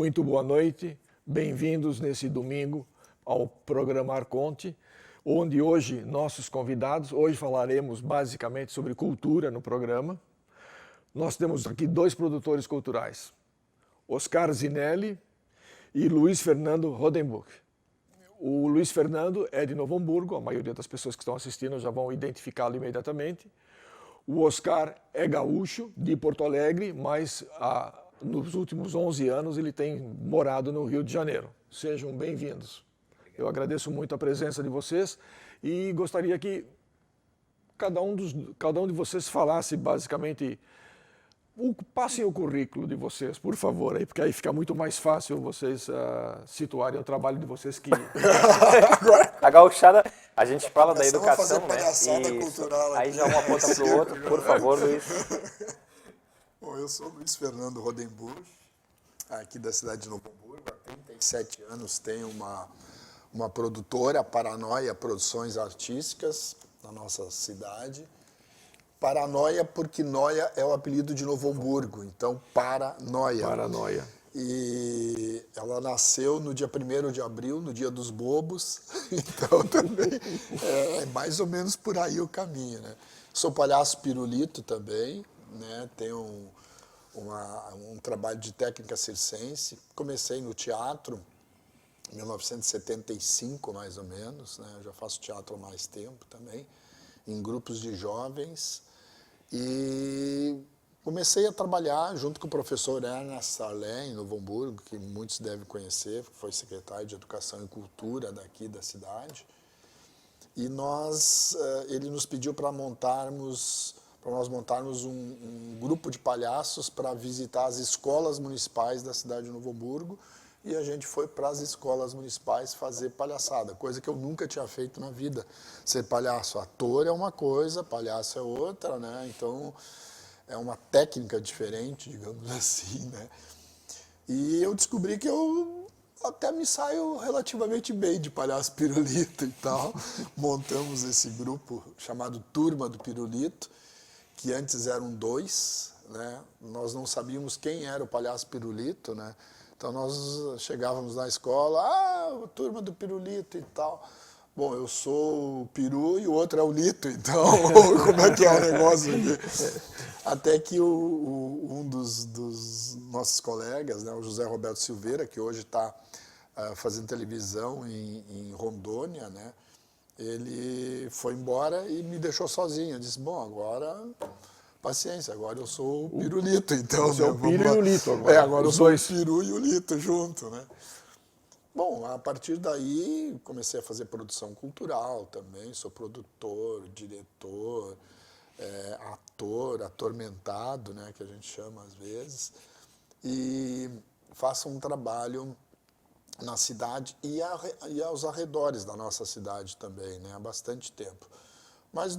Muito boa noite, bem-vindos nesse domingo ao programa Arconte, onde hoje nossos convidados, hoje falaremos basicamente sobre cultura no programa. Nós temos aqui dois produtores culturais, Oscar Zinelli e Luiz Fernando Rodenbuch. O Luiz Fernando é de Novo Hamburgo, a maioria das pessoas que estão assistindo já vão identificá-lo imediatamente. O Oscar é gaúcho, de Porto Alegre, mas nos últimos 11 anos ele tem morado no Rio de Janeiro. Sejam bem-vindos. Eu agradeço muito a presença de vocês e gostaria que cada um de vocês falasse basicamente, passem o currículo de vocês, por favor, aí, porque aí fica muito mais fácil vocês situarem o trabalho de vocês que... A gauchada, a gente fala da educação, né? Cultural aí aqui. já um aponta para o outro, por favor, Luiz. Bom, eu sou Luiz Fernando Rodenbuch, aqui da cidade de Novo Hamburgo. Há 37 anos tenho uma produtora, Paranoia Produções Artísticas, na nossa cidade. Paranoia porque Noia é o apelido de Novo Hamburgo, então Paranoia. Paranoia. E ela nasceu no dia 1º de abril, no dia dos bobos, então também é mais ou menos por aí o caminho, né? Sou palhaço pirulito também, né? Tenho um trabalho de técnica circense. Comecei no teatro em 1975, mais ou menos, né? Eu já faço teatro há mais tempo também, em grupos de jovens. E comecei a trabalhar junto com o professor Ernest Sarlet, em Novo Hamburgo, que muitos devem conhecer, foi secretário de Educação e Cultura daqui da cidade. E ele nos pediu para nós montarmos um grupo de palhaços para visitar as escolas municipais da cidade de Novo Hamburgo. E a gente foi para as escolas municipais fazer palhaçada, coisa que eu nunca tinha feito na vida. Ser palhaço, ator é uma coisa, palhaço é outra, né? Então, é uma técnica diferente, digamos assim, né? E eu descobri que eu até me saio relativamente bem de palhaço pirulito e tal. Montamos esse grupo chamado Turma do Pirulito, que antes eram 2, né? Nós não sabíamos quem era o palhaço pirulito, né? Então nós chegávamos na escola, Turma do Pirulito e tal. Bom, eu sou o peru e o outro é o lito, então como é que é o negócio aqui? Até que um dos nossos colegas, né, o José Roberto Silveira, que hoje está fazendo televisão em Rondônia, né, ele foi embora e me deixou sozinho. Eu disse, bom, agora... Paciência, agora eu sou o pirulito, então... Você é o piru e o lito agora. Agora eu sou dois. o peru e o lito junto, né? Bom, a partir daí comecei a fazer produção cultural também, sou produtor, diretor, ator, atormentado, né, que a gente chama às vezes, e faço um trabalho na cidade e aos arredores da nossa cidade também, né, há bastante tempo. Mas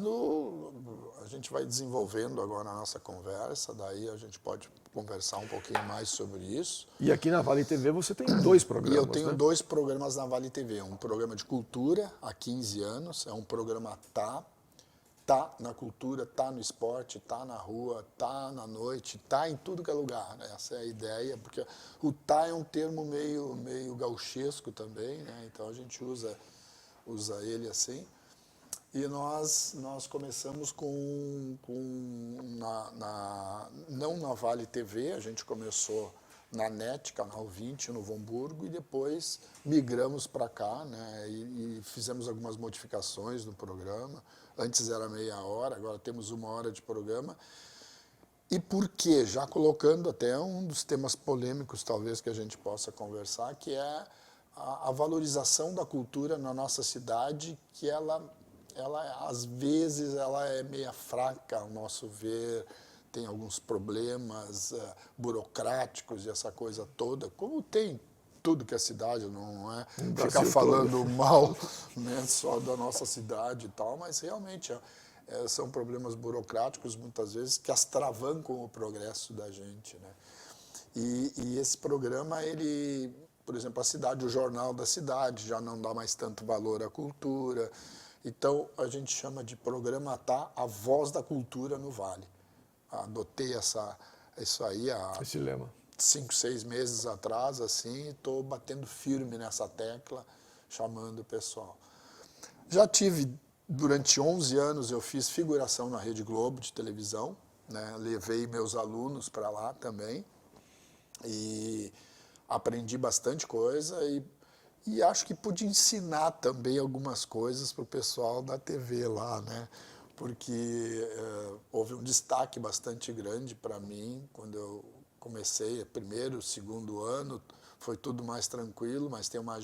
a gente vai desenvolvendo agora a nossa conversa, daí a gente pode conversar um pouquinho mais sobre isso. E aqui na Vale TV você tem 2 programas, E eu tenho né? 2 programas na Vale TV, um programa de cultura há 15 anos, é um programa tá na cultura, tá no esporte, tá na rua, tá na noite, tá em tudo que é lugar, né? Essa é a ideia, porque o tá é um termo meio gauchesco também, né? Então a gente usa ele assim. E nós começamos não na Vale TV, a gente começou na NET, Canal 20, no Novo Hamburgo, e depois migramos para cá, né, e fizemos algumas modificações no programa. Antes era meia hora, agora temos 1 hora de programa. E por quê? Já colocando até um dos temas polêmicos, talvez, que a gente possa conversar, que é a valorização da cultura na nossa cidade, que ela às vezes ela é meia fraca, ao nosso ver, tem alguns problemas burocráticos e essa coisa toda, como tem tudo que é cidade, não é ficar falando mal, né, só da nossa cidade e tal, mas realmente são problemas burocráticos muitas vezes que atravancam o progresso da gente, né? E esse programa, ele, por exemplo, a cidade, o jornal da cidade já não dá mais tanto valor à cultura. Então, a gente chama de programa a voz da cultura no Vale. Adotei esse lema. 5, 6 meses atrás, assim, estou batendo firme nessa tecla, chamando o pessoal. Já tive, durante 11 anos, eu fiz figuração na Rede Globo de televisão, né? Levei meus alunos para lá também e aprendi bastante coisa e acho que pude ensinar também algumas coisas para o pessoal da TV lá, né? Porque houve um destaque bastante grande para mim quando eu comecei, primeiro, segundo ano, foi tudo mais tranquilo, mas tem uma...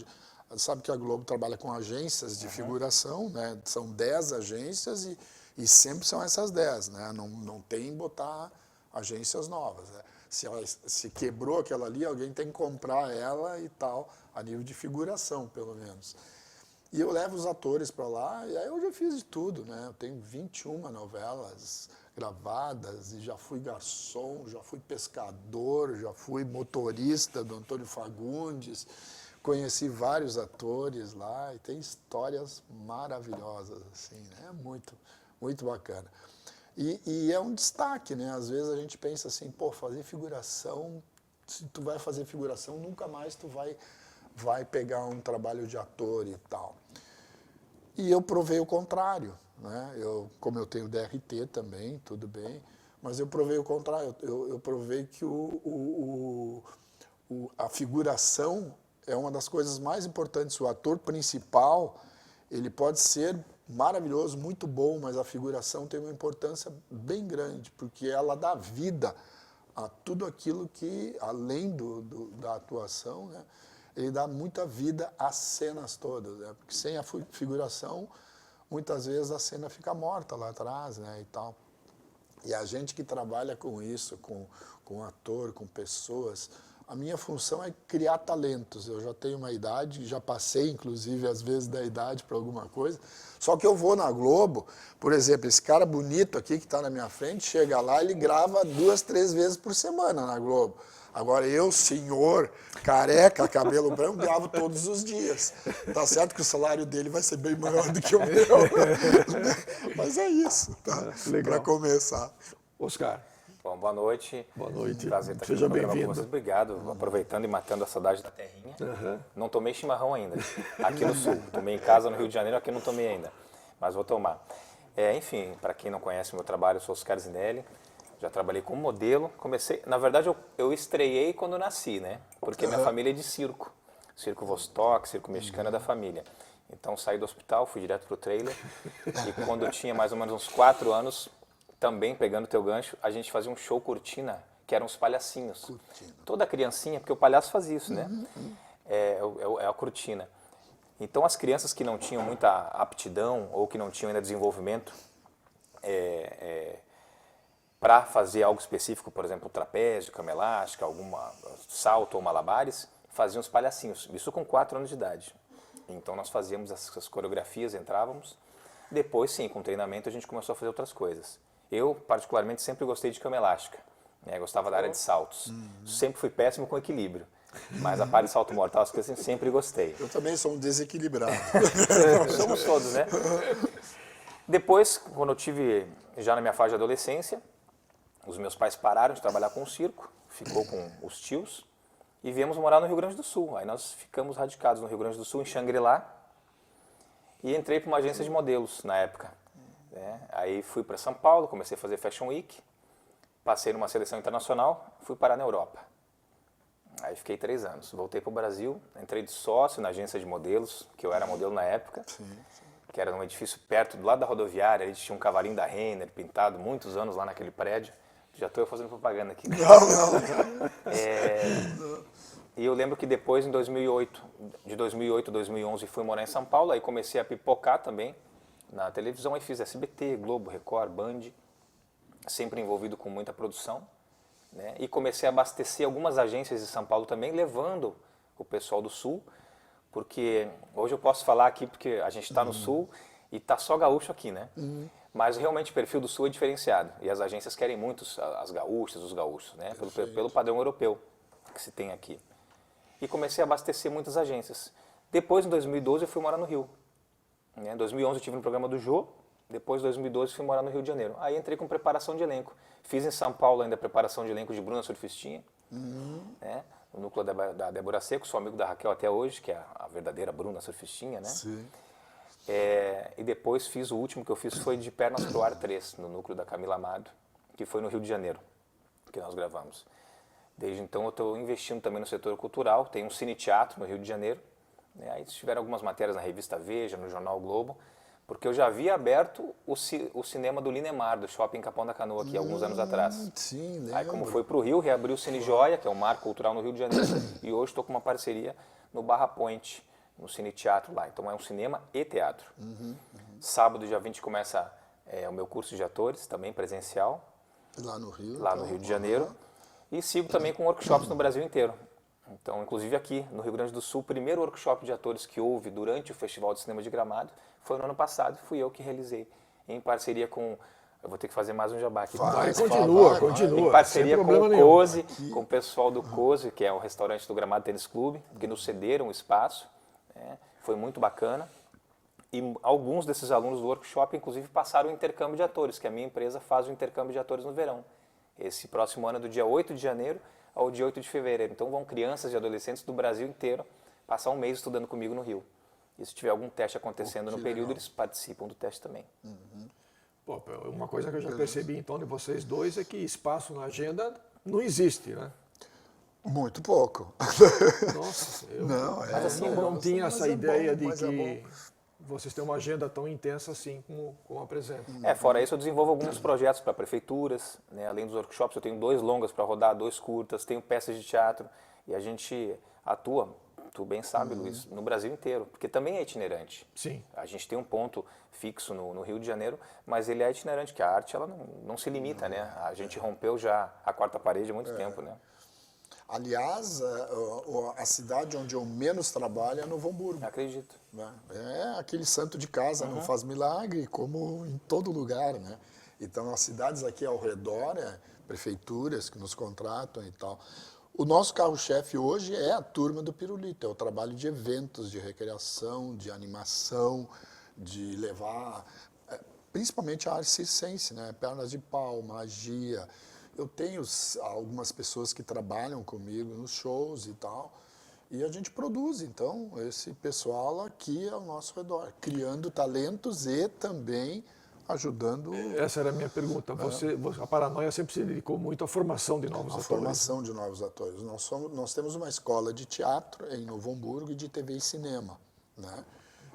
Sabe que a Globo trabalha com agências de figuração, né? São 10 agências e sempre são essas 10, né? Não tem botar agências novas, né? Se quebrou aquela ali, alguém tem que comprar ela e tal, a nível de figuração, pelo menos. E eu levo os atores para lá, e aí eu já fiz de tudo, né? Eu tenho 21 novelas gravadas, e já fui garçom, já fui pescador, já fui motorista do Antônio Fagundes, conheci vários atores lá, e tem histórias maravilhosas, assim, né? Muito, muito bacana. E é um destaque, né? Às vezes a gente pensa assim, pô, fazer figuração, se tu vai fazer figuração, nunca mais tu vai pegar um trabalho de ator e tal. E eu provei o contrário, né? Como eu tenho DRT também, tudo bem, mas eu provei o contrário. Eu provei que a figuração é uma das coisas mais importantes. O ator principal, ele pode ser maravilhoso, muito bom, mas a figuração tem uma importância bem grande, porque ela dá vida a tudo aquilo que, além da atuação, né? Ele dá muita vida às cenas todas, né? Porque sem a figuração, muitas vezes a cena fica morta lá atrás, né? E tal. E a gente que trabalha com isso, com ator, com pessoas, a minha função é criar talentos. Eu já tenho uma idade, já passei, inclusive, às vezes da idade para alguma coisa. Só que eu vou na Globo, por exemplo, esse cara bonito aqui que está na minha frente, chega lá, ele grava 2, 3 vezes por semana na Globo. Agora eu, senhor, careca, cabelo branco, gravo todos os dias. Tá certo que o salário dele vai ser bem maior do que o meu. Mas é isso, tá? Para começar. Oscar. Bom, boa noite. Boa noite. Prazer estar aqui Seja no programa com bem-vindo. vocês. Obrigado. Aproveitando e matando a saudade da terrinha. Não tomei chimarrão ainda, aqui no sul. Tomei em casa no Rio de Janeiro, aqui não tomei ainda, mas vou tomar. Enfim, para quem não conhece o meu trabalho, eu sou Oscar Zinelli. Já trabalhei como modelo. Comecei, na verdade, eu estreiei quando nasci, né? Porque minha família é de circo. Circo Vostok, circo mexicano é da família. Então saí do hospital, fui direto pro trailer. E quando eu tinha mais ou menos uns 4 anos, também pegando teu gancho, a gente fazia um show cortina, que eram os palhacinhos. Cortina. Toda criancinha, porque o palhaço fazia isso, né? É a cortina. Então as crianças que não tinham muita aptidão ou que não tinham ainda desenvolvimento para fazer algo específico, por exemplo, trapézio, cama elástica, alguma salto ou malabares, faziam os palhacinhos. Isso com 4 anos de idade. Então nós fazíamos essas coreografias, entrávamos. Depois, sim, com treinamento a gente começou a fazer outras coisas. Eu, particularmente, sempre gostei de cama elástica. Né? Gostava da área de saltos. Sempre fui péssimo com equilíbrio. Mas a parte de salto mortal, as coisas sempre gostei. Eu também sou um desequilibrado. Somos todos, né? Depois, quando eu tive já na minha fase de adolescência, os meus pais pararam de trabalhar com o circo, ficou com os tios, e viemos morar no Rio Grande do Sul. Aí nós ficamos radicados no Rio Grande do Sul, em Xangri-Lá, e entrei para uma agência de modelos na época. Né? Aí fui para São Paulo, comecei a fazer Fashion Week, passei numa seleção internacional, fui parar na Europa. Aí fiquei 3 anos. Voltei para o Brasil, entrei de sócio na agência de modelos, que eu era modelo na época, que era num edifício perto, do lado da rodoviária, a gente tinha um cavalinho da Renner pintado, muitos anos lá naquele prédio. Já estou fazendo propaganda aqui. Né? Não. E eu lembro que depois, de 2008 a 2011, fui morar em São Paulo, aí comecei a pipocar também na televisão, aí fiz SBT, Globo, Record, Band, sempre envolvido com muita produção. Né? E comecei a abastecer algumas agências de São Paulo também, levando o pessoal do Sul, porque hoje eu posso falar aqui porque a gente está no Sul e está só gaúcho aqui, né? Mas realmente o perfil do Sul é diferenciado e as agências querem muito as gaúchas, os gaúchos, né? Pelo padrão europeu que se tem aqui. E comecei a abastecer muitas agências. Depois, em 2012, eu fui morar no Rio. Em 2011 eu estive no programa do Jô, depois, em 2012, fui morar no Rio de Janeiro. Aí entrei com preparação de elenco. Fiz em São Paulo ainda a preparação de elenco de Bruna Surfistinha, né? O núcleo da Débora Seco, sou amigo da Raquel até hoje, que é a verdadeira Bruna surfistinha, né? Sim. E depois fiz, o último que eu fiz foi de Pernas pro Ar 3, no núcleo da Camila Amado, que foi no Rio de Janeiro, que nós gravamos. Desde então eu estou investindo também no setor cultural, tem um cine-teatro no Rio de Janeiro, né? Aí tiveram algumas matérias na revista Veja, no Jornal o Globo, porque eu já havia aberto o cinema do Linemar, do Shopping Capão da Canoa, aqui alguns anos atrás. Sim, lembro. Aí como foi para o Rio, reabriu o Cine Joia, que é um marco cultural no Rio de Janeiro, e hoje estou com uma parceria no Barra Point, no Cine Teatro lá. Então é um cinema e teatro. Sábado, dia 20, começa o meu curso de atores, também presencial, Lá no Rio. lá no Rio de Janeiro. E sigo também com workshops no Brasil inteiro. Então, inclusive aqui no Rio Grande do Sul, o primeiro workshop de atores que houve durante o Festival de Cinema de Gramado foi no ano passado, fui eu que realizei, em parceria com... Eu vou ter que fazer mais um jabá aqui. Vai, Vai, continua. Em parceria sem com problema o nenhum. Cozy, com o pessoal do Cozy, que é o restaurante do Gramado Tênis Clube, que nos cederam o espaço. Né? Foi muito bacana. E alguns desses alunos do workshop, inclusive, passaram o intercâmbio de atores, que a minha empresa faz o intercâmbio de atores no verão. Esse próximo ano, do dia 8 de janeiro ao dia 8 de fevereiro. Então vão crianças e adolescentes do Brasil inteiro passar um mês estudando comigo no Rio. E se tiver algum teste acontecendo no período, eles participam do teste também. Pô, uma coisa que eu já percebi então de vocês dois é que espaço na agenda não existe, né? Muito pouco. Nossa, eu Não, Mas assim, não tinha mas essa é ideia bom, de mas é que bom. vocês têm uma agenda tão intensa assim como apresentam. Fora isso, eu desenvolvo alguns projetos para prefeituras, né? Além dos workshops, eu tenho 2 longas para rodar, 2 curtas, tenho peças de teatro, e a gente atua, tu bem sabe, Luiz, no Brasil inteiro, porque também é itinerante. Sim. A gente tem um ponto fixo no Rio de Janeiro, mas ele é itinerante, que a arte ela não se limita, né? A gente rompeu já a 4ª parede há muito tempo, né? Aliás, a cidade onde eu menos trabalho é Novo Hamburgo. Acredito. Né? É aquele santo de casa, não faz milagre, como em todo lugar, né? Então, as cidades aqui ao redor, prefeituras que nos contratam e tal. O nosso carro-chefe hoje é a turma do Pirulito, é o trabalho de eventos, de recreação, de animação, de levar, principalmente a arte circense, né? Pernas de pau, magia. Eu tenho algumas pessoas que trabalham comigo nos shows e tal, e a gente produz, então, esse pessoal aqui ao nosso redor, criando talentos e também ajudando Essa era a minha pergunta. A Paranoia sempre se dedicou muito à formação de novos a atores. formação de novos atores. Nós temos uma escola de teatro em Novo Hamburgo e de TV e cinema, né?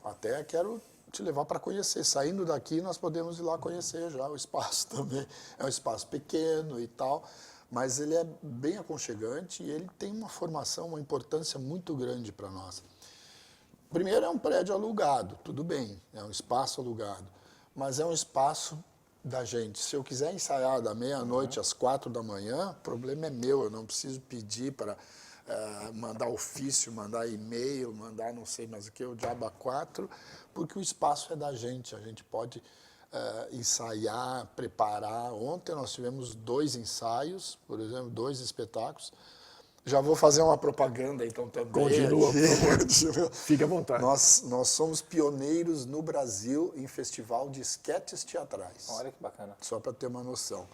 Até quero te levar para conhecer. Saindo daqui, nós podemos ir lá conhecer já o espaço também. É um espaço pequeno e tal, mas ele é bem aconchegante e ele tem uma formação, uma importância muito grande para nós. Primeiro, é um prédio alugado, tudo bem, é um espaço alugado, mas é um espaço da gente. Se eu quiser ensaiar da meia-noite às 4 da manhã, o problema é meu, eu não preciso pedir para mandar ofício, mandar e-mail, mandar não sei mais o que, o diabo a 4, porque o espaço é da gente, a gente pode ensaiar, preparar. Ontem nós tivemos 2 ensaios, por exemplo, 2 espetáculos. Já vou fazer uma propaganda então também. Continua, aqui. por favor. Fique à vontade. Nós somos pioneiros no Brasil em festival de esquetes teatrais. Olha que bacana. Só para ter uma noção.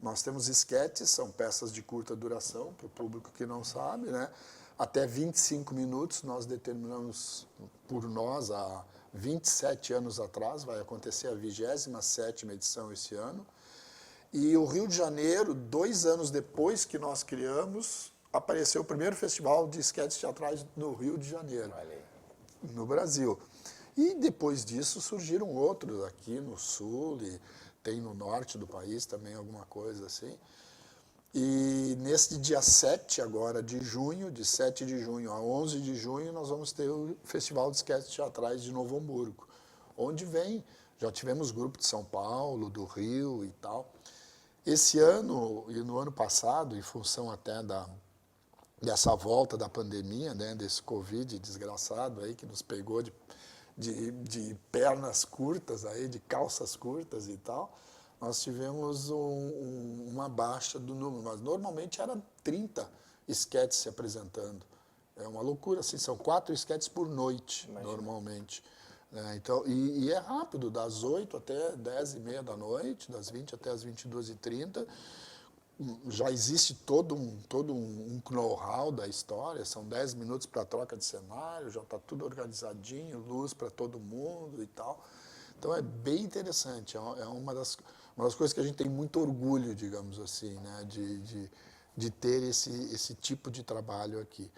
Nós temos esquetes, são peças de curta duração, para o público que não sabe, né? Até 25 minutos, nós determinamos por nós, há 27 anos atrás, vai acontecer a 27ª edição esse ano. E o Rio de Janeiro, 2 anos depois que nós criamos, apareceu o primeiro festival de esquetes teatrais no Rio de Janeiro, no Brasil. E depois disso surgiram outros aqui no Sul e tem no norte do país também alguma coisa assim. E nesse dia 7 agora de junho, de 7 de junho a 11 de junho, nós vamos ter o Festival de Esquetes Teatrais de Novo Hamburgo, onde já tivemos grupo de São Paulo, do Rio e tal. Esse ano e no ano passado, em função até dessa volta da pandemia, né, desse Covid desgraçado aí que nos pegou de pernas curtas, aí, de calças curtas e tal, nós tivemos uma baixa do número, mas normalmente era 30 esquetes se apresentando. É uma loucura, assim, são 4 esquetes por noite, normalmente. Então, e é rápido, das 8 até 10h30 da noite, das 20 até as 22h30, já existe todo um know-how da história, são 10 minutos para troca de cenário, já está tudo organizadinho, luz para todo mundo e tal. Então é bem interessante, é uma das coisas que a gente tem muito orgulho, digamos assim, né, de ter esse tipo de trabalho aqui.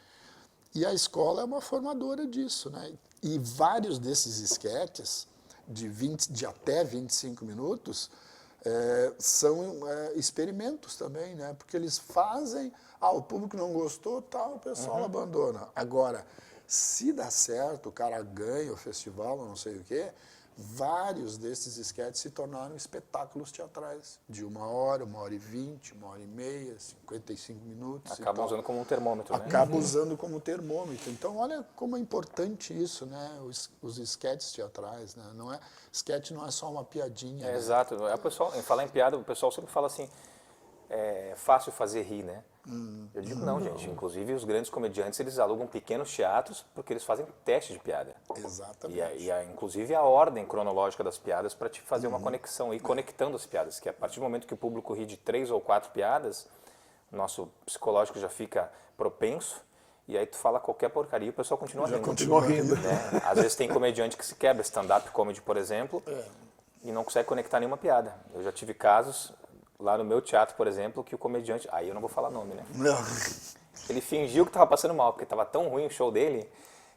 E a escola é uma formadora disso, né? E vários desses esquetes, de até 25 minutos, são experimentos também, né? Porque eles fazem, o público não gostou, tal, o pessoal abandona. Agora, se dá certo, o cara ganha o festival, não sei o quê, vários desses esquetes se tornaram espetáculos teatrais, de 1 hora, 1h20, 1h30, 55 minutos. Acabam usando como um termômetro, né? Acabam usando como termômetro. Então, olha como é importante isso, né? Os esquetes teatrais, né? Esquete não é só uma piadinha. É, né? exato. O pessoal, em falar em piada, o pessoal sempre fala assim, é fácil fazer rir, né? Eu digo não, gente. Inclusive, os grandes comediantes, eles alugam pequenos teatros porque eles fazem teste de piada. Exatamente. Inclusive, a ordem cronológica das piadas para te fazer uma conexão, e conectando as piadas, que a partir do momento que o público ri de 3 ou 4 piadas, o nosso psicológico já fica propenso, e aí tu fala qualquer porcaria e o pessoal continua rindo. Continua rindo. Né? Às vezes tem comediante que se quebra, stand-up comedy, por exemplo, e não consegue conectar nenhuma piada. Eu já tive casos... Lá no meu teatro, por exemplo, que o comediante... Aí eu não vou falar nome, né? Não. Ele fingiu que estava passando mal, porque estava tão ruim o show dele,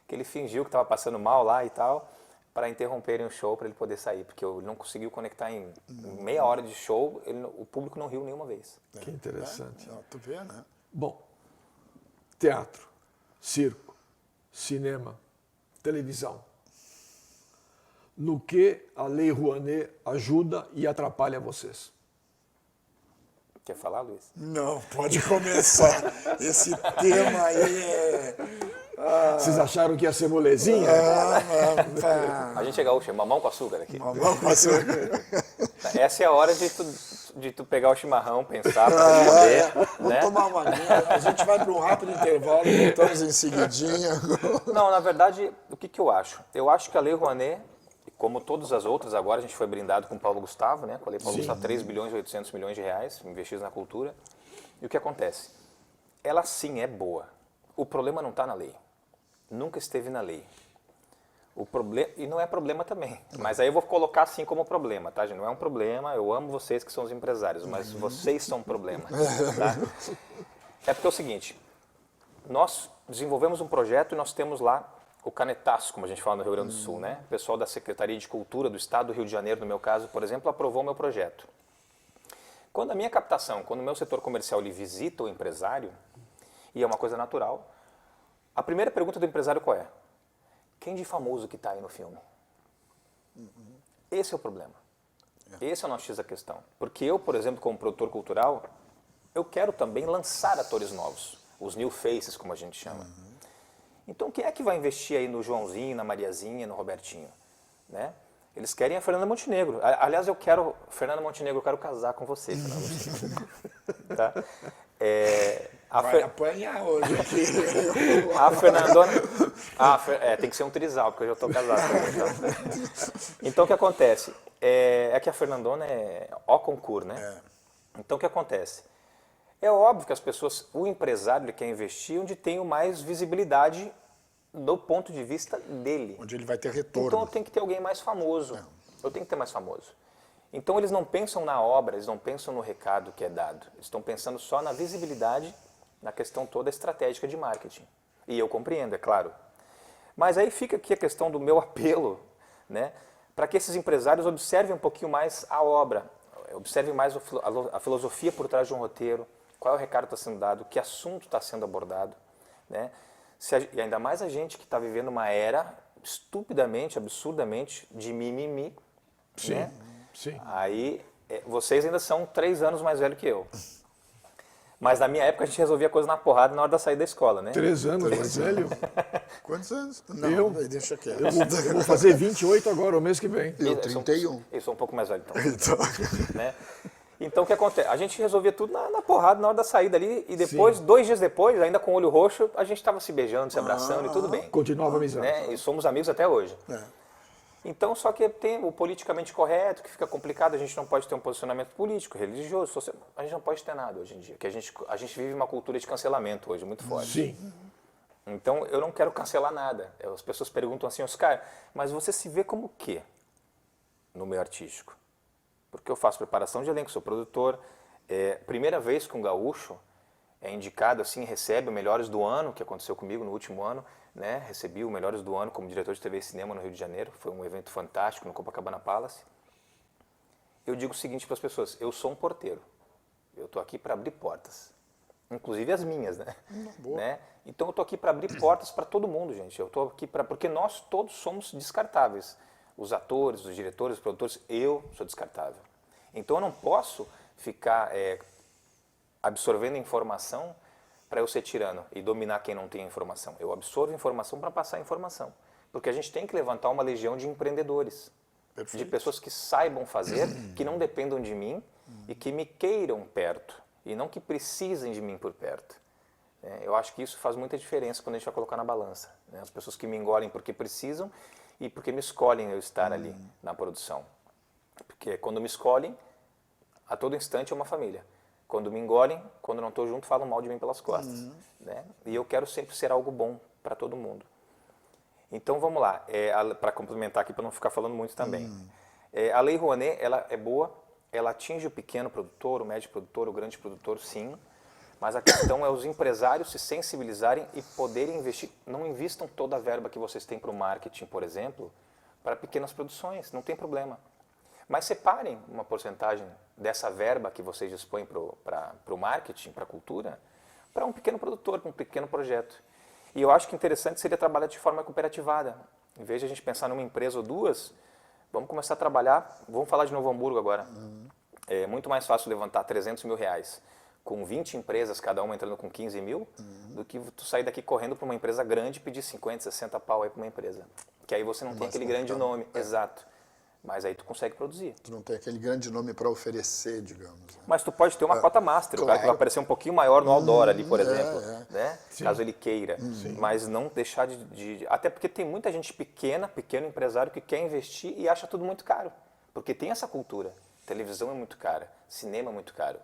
que ele fingiu que estava passando mal lá e tal, para interromperem o show, para ele poder sair. Porque ele não conseguiu conectar em meia hora de show, o público não riu nenhuma vez. Que interessante. Tu vê, né? Bom, teatro, circo, cinema, televisão. No que a Lei Rouanet ajuda e atrapalha vocês? Quer falar, Luiz? Não, pode começar. Esse tema aí Vocês acharam que ia ser molezinha? A gente é gaúcho, é mamão com açúcar aqui. Mamão com açúcar. Essa é a hora de tu pegar o chimarrão, pensar, para responder. Vamos Né? tomar uma aguinha. A gente vai para um rápido intervalo, voltamos em seguidinha. Não, na verdade, o que eu acho? Eu acho que a Lei Rouanet, como todas as outras, agora a gente foi brindado com o Paulo Gustavo, né? Com a Lei Paulo Gustavo, 3 bilhões e 800 milhões de reais investidos na cultura. E o que acontece? Ela sim é boa. O problema não está na lei. Nunca esteve na lei. O problema, e não é problema também, mas aí eu vou colocar assim como problema, tá, gente? Não é um problema, eu amo vocês que são os empresários, mas vocês são um problema, tá? É porque é o seguinte, nós desenvolvemos um projeto e nós temos lá o canetaço, como a gente fala no Rio Grande do Sul, né? O pessoal da Secretaria de Cultura do Estado do Rio de Janeiro, no meu caso, por exemplo, aprovou o meu projeto. Quando a minha captação, quando o meu setor comercial ele visita o empresário, e é uma coisa natural, a primeira pergunta do empresário qual é? Quem de famoso que está aí no filme? Esse é o problema. Esse é o nosso X da questão. Porque eu, por exemplo, como produtor cultural, eu quero também lançar atores novos, os new faces, como a gente chama. Então, quem é que vai investir aí no Joãozinho, na Mariazinha, no Robertinho? Né? Eles querem a Fernanda Montenegro. Aliás, Fernanda Montenegro, eu quero casar com você, Fernanda Montenegro. Tá? Vai apanhar hoje aqui. A Fernandona... tem que ser um trisal, porque eu já estou casado também. Então, o que acontece? É que a Fernandona é au concurso, né? Então, o que acontece? É óbvio que as pessoas, o empresário ele quer investir onde tem mais visibilidade do ponto de vista dele. Onde ele vai ter retorno. Então eu tenho que ter alguém mais famoso. Eu tenho que ter mais famoso. Então eles não pensam na obra, eles não pensam no recado que é dado. Eles estão pensando só na visibilidade, na questão toda estratégica de marketing. E eu compreendo, é claro. Mas aí fica aqui a questão do meu apelo, né, para que esses empresários observem um pouquinho mais a obra, observem mais a filosofia por trás de um roteiro, qual é o recado que está sendo dado, que assunto está sendo abordado, né? E ainda mais a gente que está vivendo uma era estupidamente, absurdamente de mimimi, Sim, né? sim. Aí, vocês ainda são 3 anos mais velhos que eu. Mas na minha época a gente resolvia coisa na porrada na hora da saída da escola, né? 3 anos mais velho? Quantos anos? Não, Eu? deixa quieto. Eu vou fazer 28 agora, o mês que vem. Eu, 31. Eu sou um pouco mais velho, então. Então, Né? Então, o que acontece? A gente resolvia tudo na porrada, na hora da saída ali, e depois, 2 dias depois, ainda com o olho roxo, a gente estava se beijando, se abraçando e tudo bem. Continuava a amizade. Né? E somos amigos até hoje. Então, só que tem o politicamente correto, que fica complicado, a gente não pode ter um posicionamento político, religioso, social, a gente não pode ter nada hoje em dia, que a gente vive uma cultura de cancelamento hoje muito forte. Sim. Então, eu não quero cancelar nada. As pessoas perguntam assim, Oscar, mas você se vê como o quê no meio artístico? Porque eu faço preparação de elenco, sou produtor. Primeira vez que um gaúcho é indicado, assim, recebe o Melhores do Ano, que aconteceu comigo no último ano, né? Recebi o Melhores do Ano como diretor de TV e cinema no Rio de Janeiro. Foi um evento fantástico no Copacabana Palace. Eu digo o seguinte para as pessoas, eu sou um porteiro. Eu estou aqui para abrir portas. Inclusive as minhas, né? Né? Então eu estou aqui para abrir portas para todo mundo, gente. Eu estou aqui porque nós todos somos descartáveis. Os atores, os diretores, os produtores, eu sou descartável. Então eu não posso ficar absorvendo informação para eu ser tirano e dominar quem não tem informação. Eu absorvo informação para passar informação. Porque a gente tem que levantar uma legião de empreendedores. Perfeito. De pessoas que saibam fazer, que não dependam de mim e que me queiram perto. E não que precisem de mim por perto. Eu acho que isso faz muita diferença quando a gente vai colocar na balança. As pessoas que me engolem porque precisam e porque me escolhem eu estar ali na produção. Porque quando me escolhem, a todo instante é uma família. Quando me engolem, quando não estou junto, falam mal de mim pelas costas. Né? E eu quero sempre ser algo bom para todo mundo. Então vamos lá, para complementar aqui, para não ficar falando muito também. A Lei Rouanet, ela é boa, ela atinge o pequeno produtor, o médio produtor, o grande produtor, sim. Mas a questão é os empresários se sensibilizarem e poderem investir. Não invistam toda a verba que vocês têm para o marketing, por exemplo, para pequenas produções, não tem problema. Mas separem uma porcentagem dessa verba que vocês dispõem para o marketing, para a cultura, para um pequeno produtor, para um pequeno projeto. E eu acho que interessante seria trabalhar de forma cooperativada. Em vez de a gente pensar numa empresa ou duas, vamos começar a trabalhar, vamos falar de Novo Hamburgo agora. É muito mais fácil levantar 300 mil reais com 20 empresas, cada uma entrando com 15 mil, do que tu sair daqui correndo para uma empresa grande e pedir 50, 60 pau aí para uma empresa. Que aí você não tem aquele grande nome. Exato. Mas aí tu consegue produzir. Tu não tem aquele grande nome para oferecer, digamos. Né? Mas tu pode ter uma cota master, claro. O cara que vai aparecer um pouquinho maior no outdoor ali, por exemplo, né? Caso ele queira. Mas não deixar de... Até porque tem muita gente pequeno empresário que quer investir e acha tudo muito caro. Porque tem essa cultura. Televisão é muito cara, cinema é muito caro.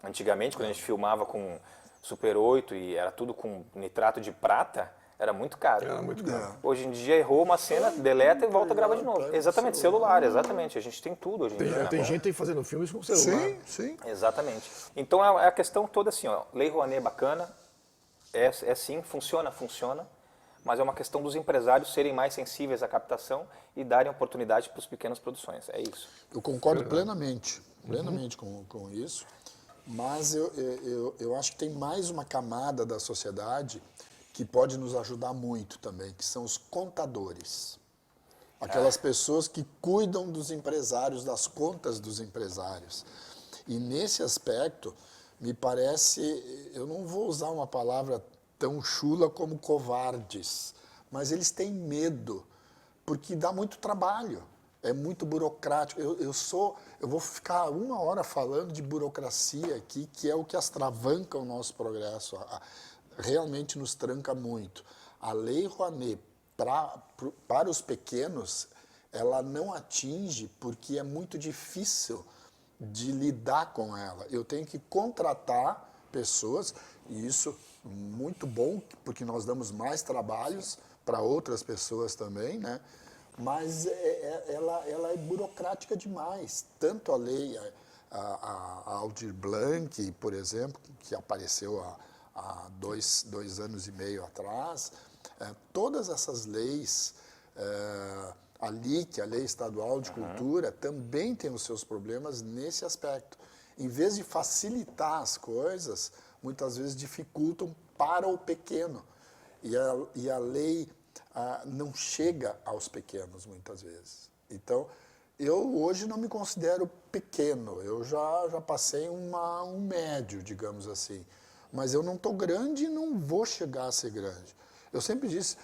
Antigamente, quando a gente filmava com Super 8 e era tudo com nitrato de prata, era muito caro. Era muito caro. Hoje em dia errou uma cena, deleta e volta a gravar de novo. Exatamente, celular, exatamente. A gente tem tudo hoje em dia. Tem gente fazendo filmes com celular. Sim, sim. Exatamente. Então é a questão toda assim, ó, Lei Rouanet é bacana, sim, funciona, mas é uma questão dos empresários serem mais sensíveis à captação e darem oportunidade para as pequenas produções. É isso. Eu concordo plenamente com isso, mas eu acho que tem mais uma camada da sociedade que pode nos ajudar muito também, que são os contadores. Aquelas pessoas que cuidam dos empresários, das contas dos empresários. E nesse aspecto, me parece, eu não vou usar uma palavra tão chula como covardes, mas eles têm medo, porque dá muito trabalho, é muito burocrático. Eu vou ficar 1 hora falando de burocracia aqui, que é o que astravanca o nosso progresso, realmente nos tranca muito. A Lei Rouanet, para os pequenos, ela não atinge porque é muito difícil de lidar com ela. Eu tenho que contratar pessoas, e isso é muito bom, porque nós damos mais trabalhos para outras pessoas também, né? Mas ela é burocrática demais. Tanto a lei, a Aldir Blanc, por exemplo, que apareceu há 2 anos e meio atrás, todas essas leis, a LIC, a Lei Estadual de Cultura, também tem os seus problemas nesse aspecto. Em vez de facilitar as coisas, muitas vezes dificultam para o pequeno. E a lei não chega aos pequenos, muitas vezes. Então, eu hoje não me considero pequeno, eu já passei um médio, digamos assim. Mas eu não estou grande e não vou chegar a ser grande. Eu sempre disse,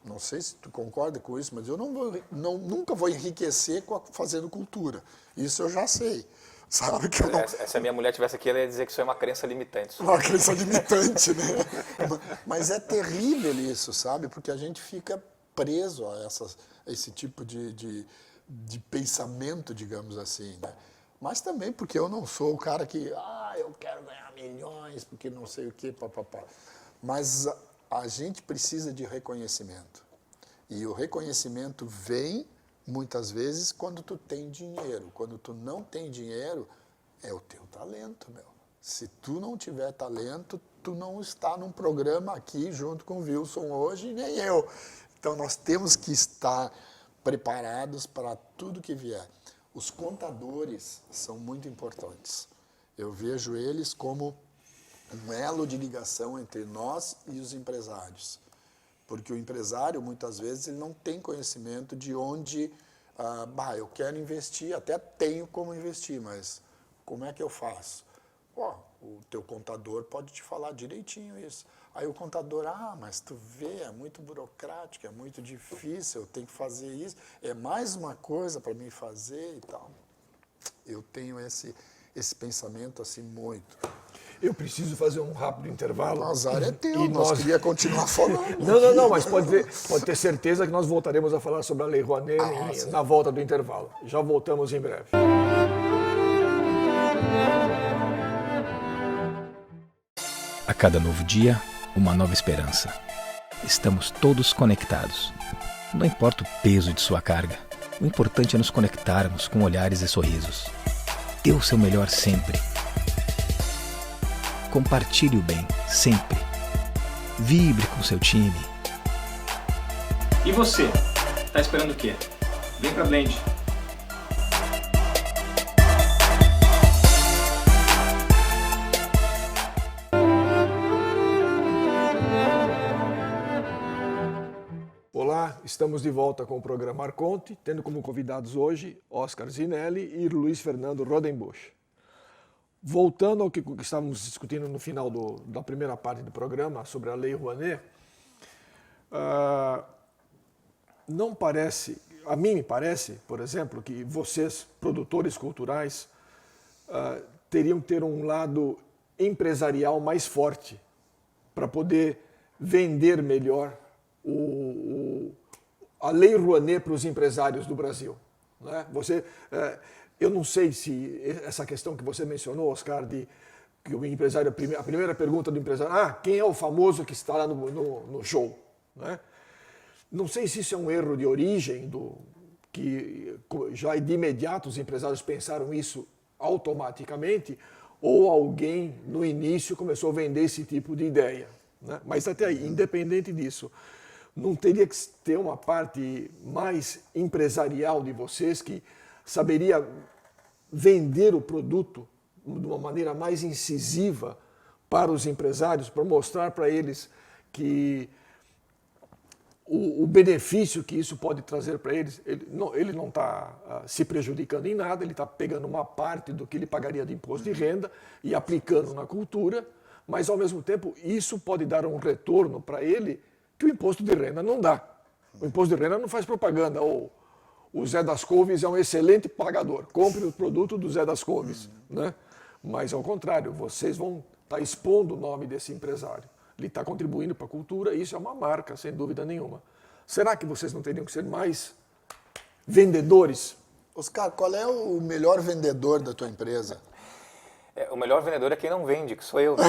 não sei se tu concorda com isso, mas eu nunca vou enriquecer fazendo cultura. Isso eu já sei. Sabe que Se a minha mulher tivesse aqui, ela ia dizer que isso é uma crença limitante. Uma crença limitante, né? Mas é terrível isso, sabe? Porque a gente fica preso a esse tipo de pensamento, digamos assim, né? Mas também porque eu não sou o cara que, eu quero ganhar milhões, porque não sei o quê, papapá. Mas a gente precisa de reconhecimento. E o reconhecimento vem, muitas vezes, quando tu tem dinheiro. Quando tu não tem dinheiro, é o teu talento, meu. Se tu não tiver talento, tu não está num programa aqui junto com o Wilson hoje, nem eu. Então, nós temos que estar preparados para tudo que vier. Os contadores são muito importantes. Eu vejo eles como um elo de ligação entre nós e os empresários. Porque o empresário, muitas vezes, ele não tem conhecimento de onde, eu quero investir, até tenho como investir, mas como é que eu faço? O teu contador pode te falar direitinho isso. Aí o contador, mas tu vê, é muito burocrático, é muito difícil, eu tenho que fazer isso, é mais uma coisa para mim fazer e tal. Eu tenho esse pensamento assim muito. Eu preciso fazer um rápido intervalo. O azar é teu, nós queríamos continuar falando. Não, mas pode ter certeza que nós voltaremos a falar sobre a Lei Rouanet na volta do intervalo. Já voltamos em breve. A cada novo dia, uma nova esperança. Estamos todos conectados. Não importa o peso de sua carga, o importante é nos conectarmos com olhares e sorrisos. Dê o seu melhor sempre. Compartilhe o bem, sempre. Vibre com seu time. E você? Tá esperando o quê? Vem pra Blend. Olá, estamos de volta com o programa Arconte, tendo como convidados hoje Oscar Zinelli e Luiz Fernando Rodenbusch. Voltando ao que estávamos discutindo no final da primeira parte do programa, sobre a Lei Rouanet, não parece, a mim me parece, por exemplo, que vocês, produtores culturais, teriam que ter um lado empresarial mais forte para poder vender melhor a Lei Rouanet para os empresários do Brasil. Né? Eu não sei se essa questão que você mencionou, Oscar, de que o empresário, a primeira pergunta do empresário, quem é o famoso que está lá no show? Né? Não sei se isso é um erro de origem, que já de imediato os empresários pensaram isso automaticamente, ou alguém no início começou a vender esse tipo de ideia. Né? Mas até aí, independente disso, não teria que ter uma parte mais empresarial de vocês que saberia vender o produto de uma maneira mais incisiva para os empresários, para mostrar para eles que o benefício que isso pode trazer para eles, ele não está se prejudicando em nada, ele está pegando uma parte do que ele pagaria de imposto de renda e aplicando na cultura, mas ao mesmo tempo isso pode dar um retorno para ele que o imposto de renda não dá. O imposto de renda não faz propaganda, o Zé das Couves é um excelente pagador, compre o produto do Zé das Couves. Né? Mas, ao contrário, vocês vão estar expondo o nome desse empresário. Ele está contribuindo para a cultura, e isso é uma marca, sem dúvida nenhuma. Será que vocês não teriam que ser mais vendedores? Oscar, qual é o melhor vendedor da tua empresa? O melhor vendedor é quem não vende, que sou eu. Né?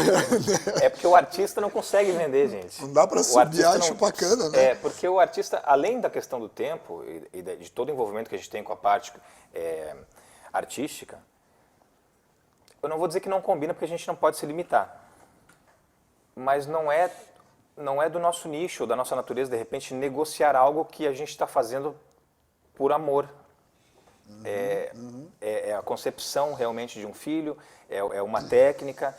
É porque o artista não consegue vender, gente. Não dá para subiar e chupar cana, né? Porque o artista, além da questão do tempo e de todo o envolvimento que a gente tem com a parte artística, eu não vou dizer que não combina, porque a gente não pode se limitar. Mas não é do nosso nicho, da nossa natureza, de repente, negociar algo que a gente está fazendo por amor. É a concepção realmente de um filho, é uma técnica,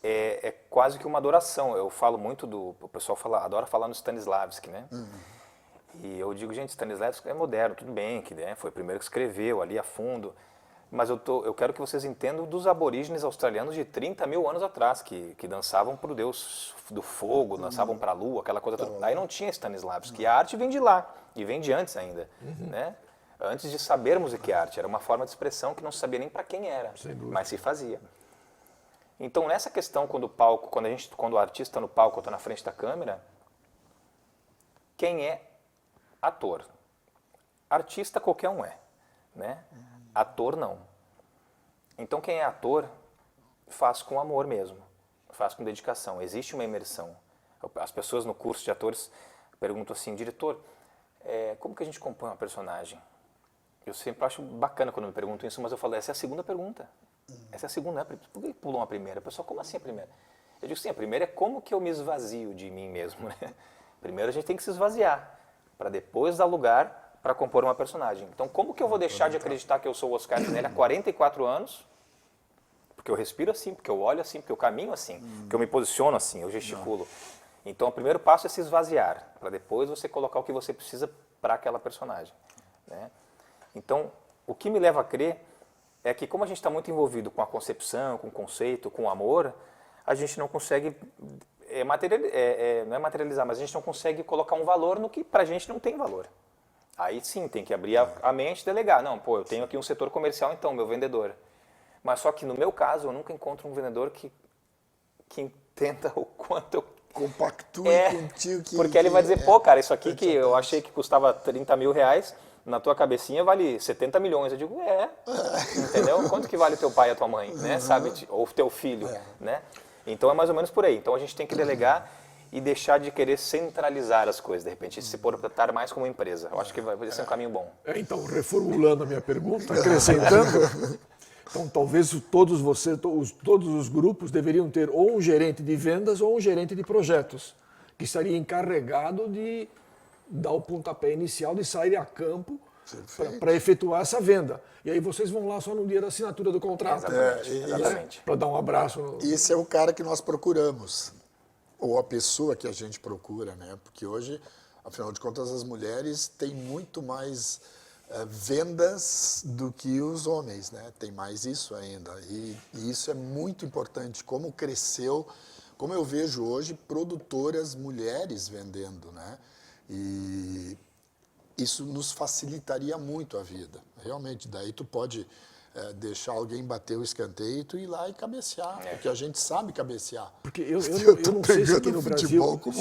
é quase que uma adoração. Eu falo muito o pessoal adora falar no Stanislavski, né? E eu digo, gente, Stanislavski é moderno, tudo bem, que foi o primeiro que escreveu ali a fundo, mas eu quero que vocês entendam dos aborígenes australianos de 30 mil anos atrás, que dançavam para o deus do fogo, dançavam para a lua, aquela coisa toda. Aí não tinha Stanislavski, a arte vem de lá, e vem de antes ainda, né? Antes de sabermos o que é arte, era uma forma de expressão que não se sabia nem para quem era, mas se fazia. Então, nessa questão, quando o artista está no palco, está na frente da câmera, quem é Ator. Artista qualquer um é, né? Ator não. Então quem é ator faz com amor mesmo, faz com dedicação, existe uma imersão. As pessoas no curso de atores perguntam assim, diretor, como que a gente compõe uma personagem? Eu sempre acho bacana quando me perguntam isso, mas eu falo, essa é a segunda pergunta. Essa é a segunda, né? Por que pulou uma primeira? Pessoal, como assim a primeira? Eu digo, sim, a primeira é como que eu me esvazio de mim mesmo, né? Primeiro a gente tem que se esvaziar, para depois dar lugar para compor uma personagem. Então, como que eu vou deixar de acreditar que eu sou o Oscar Spinelli há 44 anos? Porque eu respiro assim, porque eu olho assim, porque eu caminho assim, porque eu me posiciono assim, eu gesticulo. Então, o primeiro passo é se esvaziar, para depois você colocar o que você precisa para aquela personagem, né? Então, o que me leva a crer é que como a gente está muito envolvido com a concepção, com o conceito, com o amor, a gente não consegue não é materializar, mas a gente não consegue colocar um valor no que pra gente não tem valor. Aí sim, tem que abrir a mente e delegar. Não, pô, eu tenho aqui um setor comercial, então, meu vendedor. Mas só que no meu caso, eu nunca encontro um vendedor que entenda o quanto eu... Compactue contigo. Porque ele vai dizer, pô, cara, isso aqui que eu achei que custava 30 mil reais, na tua cabecinha vale 70 milhões. Eu digo, entendeu? Quanto que vale o teu pai e a tua mãe, né? Sabe? Ou teu filho, né? Então é mais ou menos por aí. Então a gente tem que delegar e deixar de querer centralizar as coisas, de repente, se portar mais como empresa. Eu acho que vai ser um caminho bom. Então, reformulando a minha pergunta, acrescentando, então talvez todos os grupos deveriam ter ou um gerente de vendas ou um gerente de projetos, que estaria encarregado de dar o pontapé inicial, de sair a campo para efetuar essa venda. E aí vocês vão lá só no dia da assinatura do contrato. Exatamente. Para dar um abraço. Esse é o cara que nós procuramos, ou a pessoa que a gente procura, né? Porque hoje, afinal de contas, as mulheres têm muito mais vendas do que os homens, né? Tem mais isso ainda. E isso é muito importante, como cresceu, como eu vejo hoje produtoras mulheres vendendo, né? E isso nos facilitaria muito a vida, realmente. Daí tu pode deixar alguém bater o escanteio e tu ir lá e cabecear, porque a gente sabe cabecear. Porque eu não sei se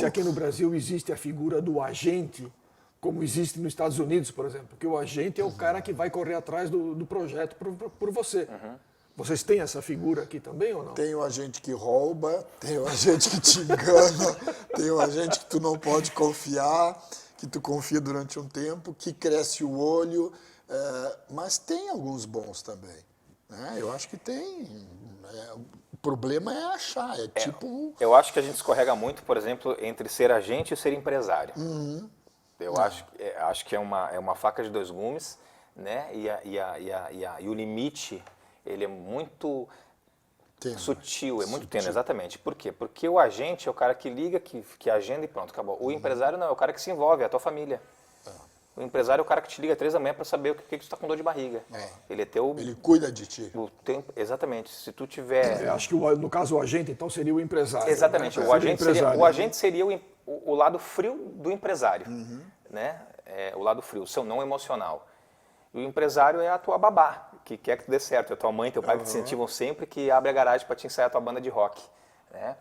aqui no Brasil existe a figura do agente, como existe nos Estados Unidos, por exemplo. Porque o agente é o cara que vai correr atrás do projeto por você. Vocês têm essa figura aqui também ou não? Tem o agente que rouba, tem o agente que te engana, tem o agente que tu não pode confiar, que tu confia durante um tempo, que cresce o olho, mas tem alguns bons também, né? Eu acho que tem. O problema é achar, tipo... Eu acho que a gente escorrega muito, por exemplo, entre ser agente e ser empresário. Eu acho que é uma faca de dois gumes, né? E o limite, ele é muito sutil, é muito tênue, exatamente. Por quê? Porque o agente é o cara que liga, que agenda e pronto, acabou. O empresário não, é o cara que se envolve, é a tua família. O empresário é o cara que te liga 3 da manhã para saber o que tu está com dor de barriga. Ele cuida de ti. Exatamente. Se tu tiver... acho que no caso o agente, então, seria o empresário. Exatamente. Né? O agente seria o lado frio do empresário, né? O lado frio, o seu não emocional. E o empresário é a tua babá, que quer que tu dê certo. É a tua mãe, teu pai que te incentivam sempre, que abre a garagem para te ensaiar a tua banda de rock, né?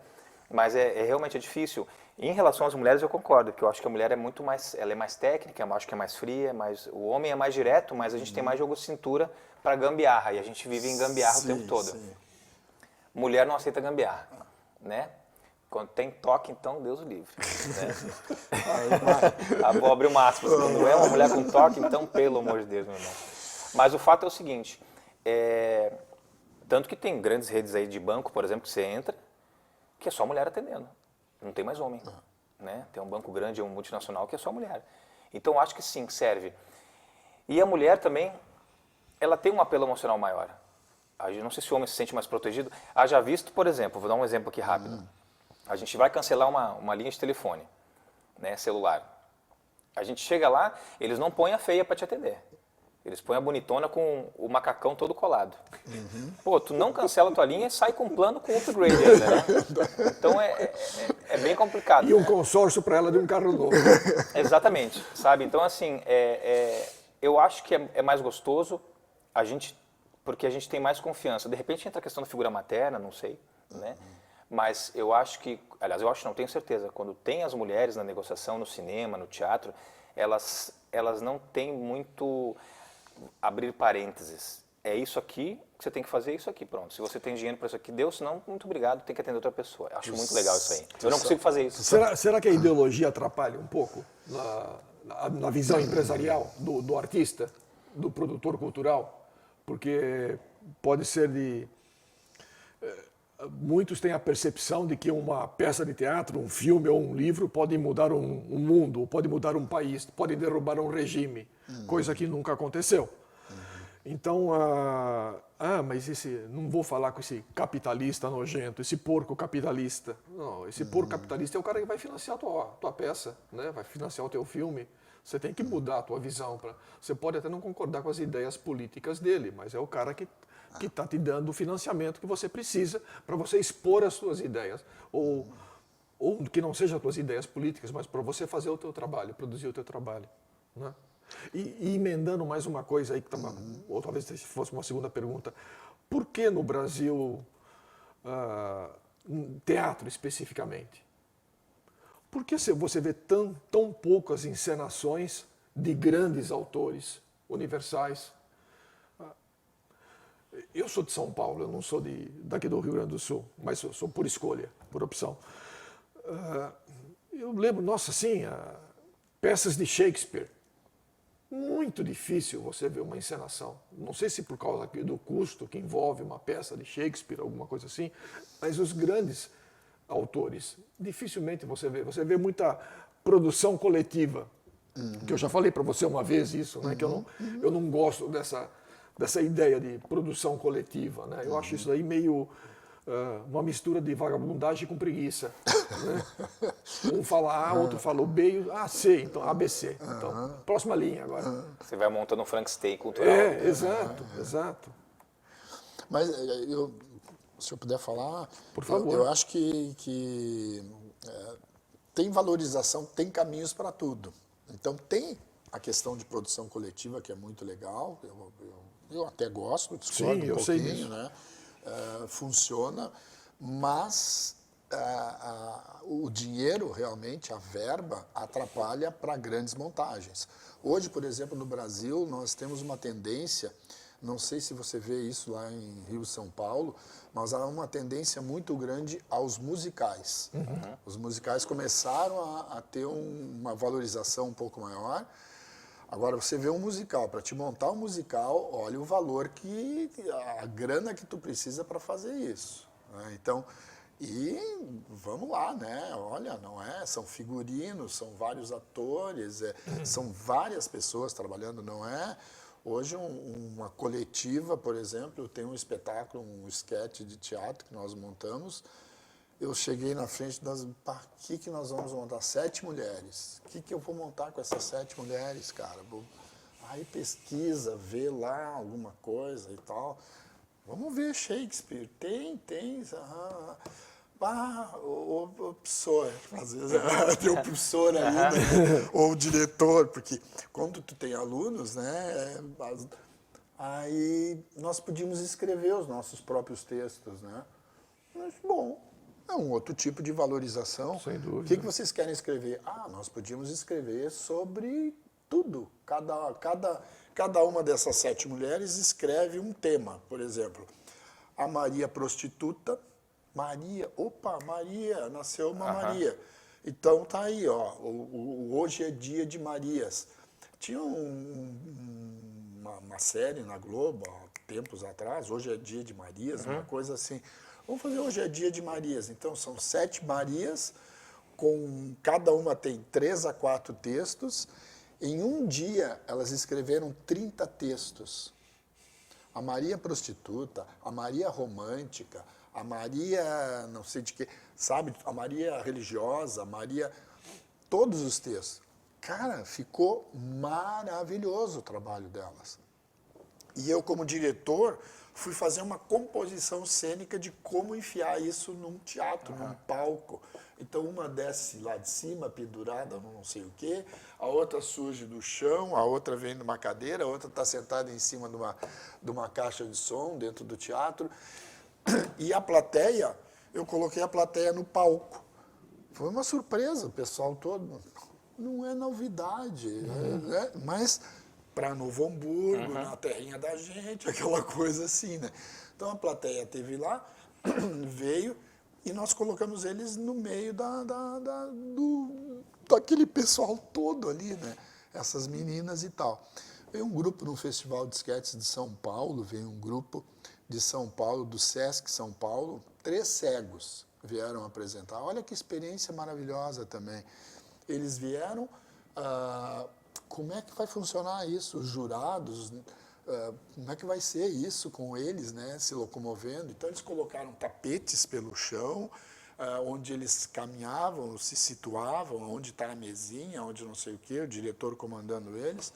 Mas realmente difícil. Em relação às mulheres, eu concordo, que eu acho que a mulher é muito mais, ela é mais técnica, eu acho que é mais fria, o homem é mais direto, mas a gente tem mais jogo de cintura para gambiarra, e a gente vive em gambiarra o tempo todo. Mulher não aceita gambiarra, né? Quando tem toque, então, Deus o livre. Né? Vou abrir uma aspas. Quando é uma mulher com toque, então, pelo amor de Deus, meu irmão. Mas o fato é o seguinte, tanto que tem grandes redes aí de banco, por exemplo, que você entra, que é só mulher atendendo. Não tem mais homem. Né? Tem um banco grande, um multinacional, que é só mulher. Então, acho que sim, serve. E a mulher também, ela tem um apelo emocional maior. Não sei se o homem se sente mais protegido. Haja visto, por exemplo, vou dar um exemplo aqui rápido. A gente vai cancelar uma linha de telefone, né, celular. A gente chega lá, eles não põem a feia para te atender. Eles põem a bonitona com o macacão todo colado. Pô, tu não cancela a tua linha e sai com um plano com upgrade ainda, né? Então é bem complicado. E um consórcio para ela de um carro novo. Exatamente, sabe? Então, assim, eu acho que é mais gostoso porque a gente tem mais confiança. De repente entra a questão da figura materna, não sei, né? Mas eu acho que, aliás, eu acho, não tenho certeza, quando tem as mulheres na negociação, no cinema, no teatro, elas não têm muito abrir parênteses. É isso aqui que você tem que fazer, isso aqui, pronto. Se você tem dinheiro para isso aqui, deu, senão, muito obrigado, tem que atender outra pessoa. Eu acho muito legal isso aí. Eu não consigo fazer isso. Será que a ideologia atrapalha um pouco na visão empresarial do artista, do produtor cultural? Porque pode ser muitos têm a percepção de que uma peça de teatro, um filme ou um livro pode mudar um mundo, pode mudar um país, pode derrubar um regime, coisa que nunca aconteceu. Então, mas não vou falar com esse capitalista nojento, esse porco capitalista. Não, esse porco capitalista é o cara que vai financiar a tua peça, né? Vai financiar o teu filme. Você tem que mudar a tua visão. Você pode até não concordar com as ideias políticas dele, mas é o cara que está te dando o financiamento que você precisa para você expor as suas ideias. Ou que não sejam as tuas ideias políticas, mas para você fazer o teu trabalho, produzir o teu trabalho. Né? E emendando mais uma coisa aí, ou talvez fosse uma segunda pergunta. Por que no Brasil, teatro especificamente? Por que você vê tão poucas encenações de grandes autores universais? Eu sou de São Paulo, eu não sou daqui do Rio Grande do Sul, mas eu sou por escolha, por opção. Eu lembro, nossa, assim, peças de Shakespeare. Muito difícil você ver uma encenação. Não sei se por causa do custo que envolve uma peça de Shakespeare, alguma coisa assim, mas os grandes autores, dificilmente você vê. Você vê muita produção coletiva, que eu já falei para você uma vez isso, né, que eu não gosto dessa ideia de produção coletiva. Né? Eu acho isso aí meio uma mistura de vagabundagem com preguiça. Né? Um fala A, outro fala o B, C, então ABC. Então, próxima linha agora. Você vai montando um Frankenstein cultural. Exato. Mas se eu puder falar, por favor. Eu acho que tem valorização, tem caminhos para tudo. Então tem a questão de produção coletiva, que é muito legal, eu até gosto, discordo um pouquinho, né? Funciona, mas o dinheiro, realmente, a verba, atrapalha para grandes montagens. Hoje, por exemplo, no Brasil, nós temos uma tendência, não sei se você vê isso lá em Rio e São Paulo, mas há uma tendência muito grande aos musicais. Os musicais começaram a ter uma valorização um pouco maior. Agora, você vê um musical, para te montar um musical, olha o valor a grana que tu precisa para fazer isso. Né? Então, e vamos lá, né? Olha, não é? São figurinos, são vários atores, são várias pessoas trabalhando, não é? Hoje, uma coletiva, por exemplo, tem um espetáculo, um sketch de teatro que nós montamos. Eu cheguei na frente das... O que nós vamos montar? 7 mulheres. O que eu vou montar com essas 7 mulheres, cara? Aí pesquisa, vê lá alguma coisa e tal. Vamos ver Shakespeare. Tem. O professor, às vezes tem o professor ali, né? Ou o diretor, porque quando tu tem alunos, né? Aí nós podíamos escrever os nossos próprios textos, né? Mas, bom... É um outro tipo de valorização. Sem dúvida. O que vocês querem escrever? Nós podíamos escrever sobre tudo. Cada uma dessas 7 mulheres escreve um tema. Por exemplo, a Maria prostituta. Maria, nasceu uma Maria. Então tá aí, ó. Hoje é dia de Marias. Tinha uma série na Globo, há tempos atrás, hoje é dia de Marias, uma coisa assim. Vamos fazer hoje é dia de Marias. Então, são 7 Marias, cada uma tem 3 a 4 textos. Em um dia, elas escreveram 30 textos. A Maria prostituta, a Maria romântica, a Maria não sei de quê, sabe? A Maria religiosa, a Maria... Todos os textos. Cara, ficou maravilhoso o trabalho delas. E eu, como diretor... fui fazer uma composição cênica de como enfiar isso num teatro, num palco. Então, uma desce lá de cima, pendurada, não sei o quê, a outra surge do chão, a outra vem numa cadeira, a outra está sentada em cima de uma caixa de som dentro do teatro. E a plateia, eu coloquei a plateia no palco. Foi uma surpresa, o pessoal todo... não é novidade, né? Mas para Novo Hamburgo, na terrinha da gente, aquela coisa assim, né? Então a plateia teve lá, veio, e nós colocamos eles no meio daquele pessoal todo ali, né? Essas meninas e tal. Veio um grupo no Festival de Esquetes de São Paulo, veio um grupo de São Paulo, do Sesc São Paulo, 3 cegos vieram apresentar. Olha que experiência maravilhosa também. Eles vieram, como é que vai funcionar isso? Os jurados, como é que vai ser isso com eles, né, se locomovendo? Então eles colocaram tapetes pelo chão, onde eles caminhavam, se situavam, onde está a mesinha, onde não sei o quê, o diretor comandando eles.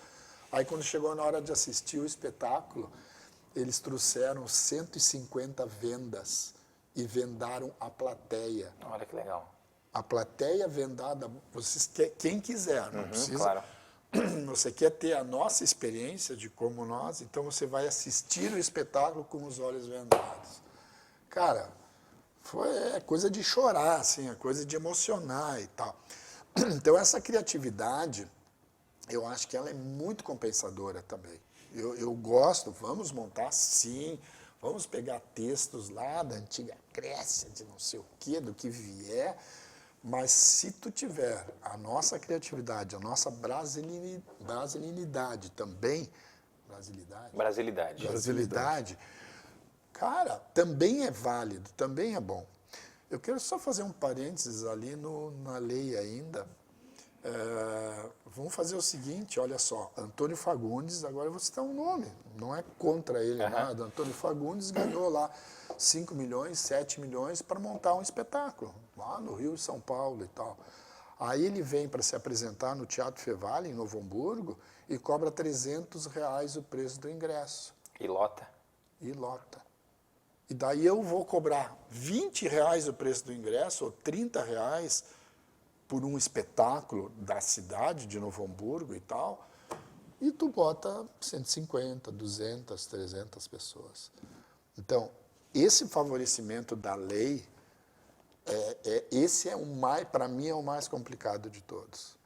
Aí quando chegou na hora de assistir o espetáculo, eles trouxeram 150 vendas e vendaram a plateia. Olha que legal. A plateia vendada, quem quiser, não precisa. Claro. Você quer ter a nossa experiência de como nós, então você vai assistir o espetáculo com os olhos vendados. Cara, é coisa de chorar, assim, é coisa de emocionar e tal. Então essa criatividade, eu acho que ela é muito compensadora também. Eu gosto, vamos montar sim, vamos pegar textos lá da antiga Grécia, de não sei o quê, do que vier, mas se tu tiver a nossa criatividade, a nossa brasilidade também, brasilidade, cara, também é válido, também é bom. Eu quero só fazer um parênteses ali na lei ainda. Vamos fazer o seguinte, olha só, Antônio Fagundes, agora eu vou citar um nome, não é contra ele nada, Antônio Fagundes ganhou lá 5 milhões, 7 milhões para montar um espetáculo, lá no Rio e São Paulo e tal. Aí ele vem para se apresentar no Teatro Fevale, em Novo Hamburgo, e cobra R$300 o preço do ingresso. E lota. E lota. E daí eu vou cobrar R$20 o preço do ingresso, ou R$30, por um espetáculo da cidade de Novo Hamburgo e tal, e tu bota 150, 200, 300 pessoas. Então, esse favorecimento da lei, esse é para mim, é o mais complicado de todos.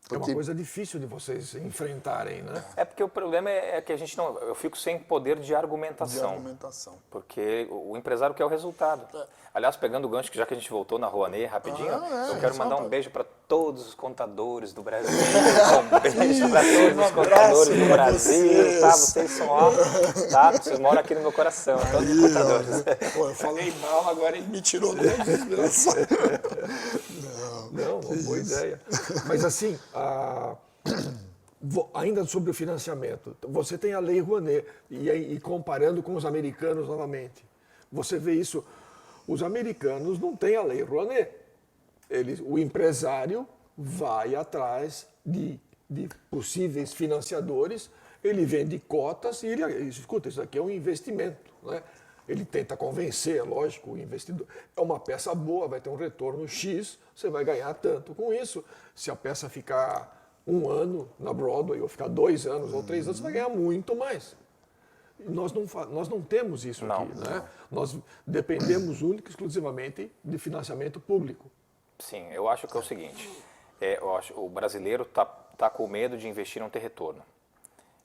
Porque é uma coisa difícil de vocês enfrentarem, né? É porque o problema é que a gente não... Eu fico sem poder de argumentação. De argumentação. Porque o empresário quer o resultado. Aliás, pegando o gancho, que já que a gente voltou na Rouanet rapidinho, eu quero mandar um beijo para todos os contadores do Brasil. Um beijo para todos os contadores do Brasil. Tá? Vocês são ó, tá? Vocês moram aqui no meu coração, todos os contadores. Pô, eu falei mal, agora ele me tirou da inspiração. Não, uma boa ideia. Mas assim, ainda sobre o financiamento, você tem a Lei Rouanet, e comparando com os americanos novamente, você vê isso, os americanos não têm a Lei Rouanet. O empresário vai atrás de possíveis financiadores, ele vende cotas e ele escuta, isso aqui é um investimento, né? Ele tenta convencer, lógico, o investidor. É uma peça boa, vai ter um retorno X, você vai ganhar tanto com isso. Se a peça ficar 1 ano na Broadway, ou ficar 2 anos ou 3 anos, você vai ganhar muito mais. Nós não temos isso aqui, né? Nós dependemos única e exclusivamente de financiamento público. Sim, eu acho que é o seguinte, o brasileiro tá com medo de investir e não ter retorno.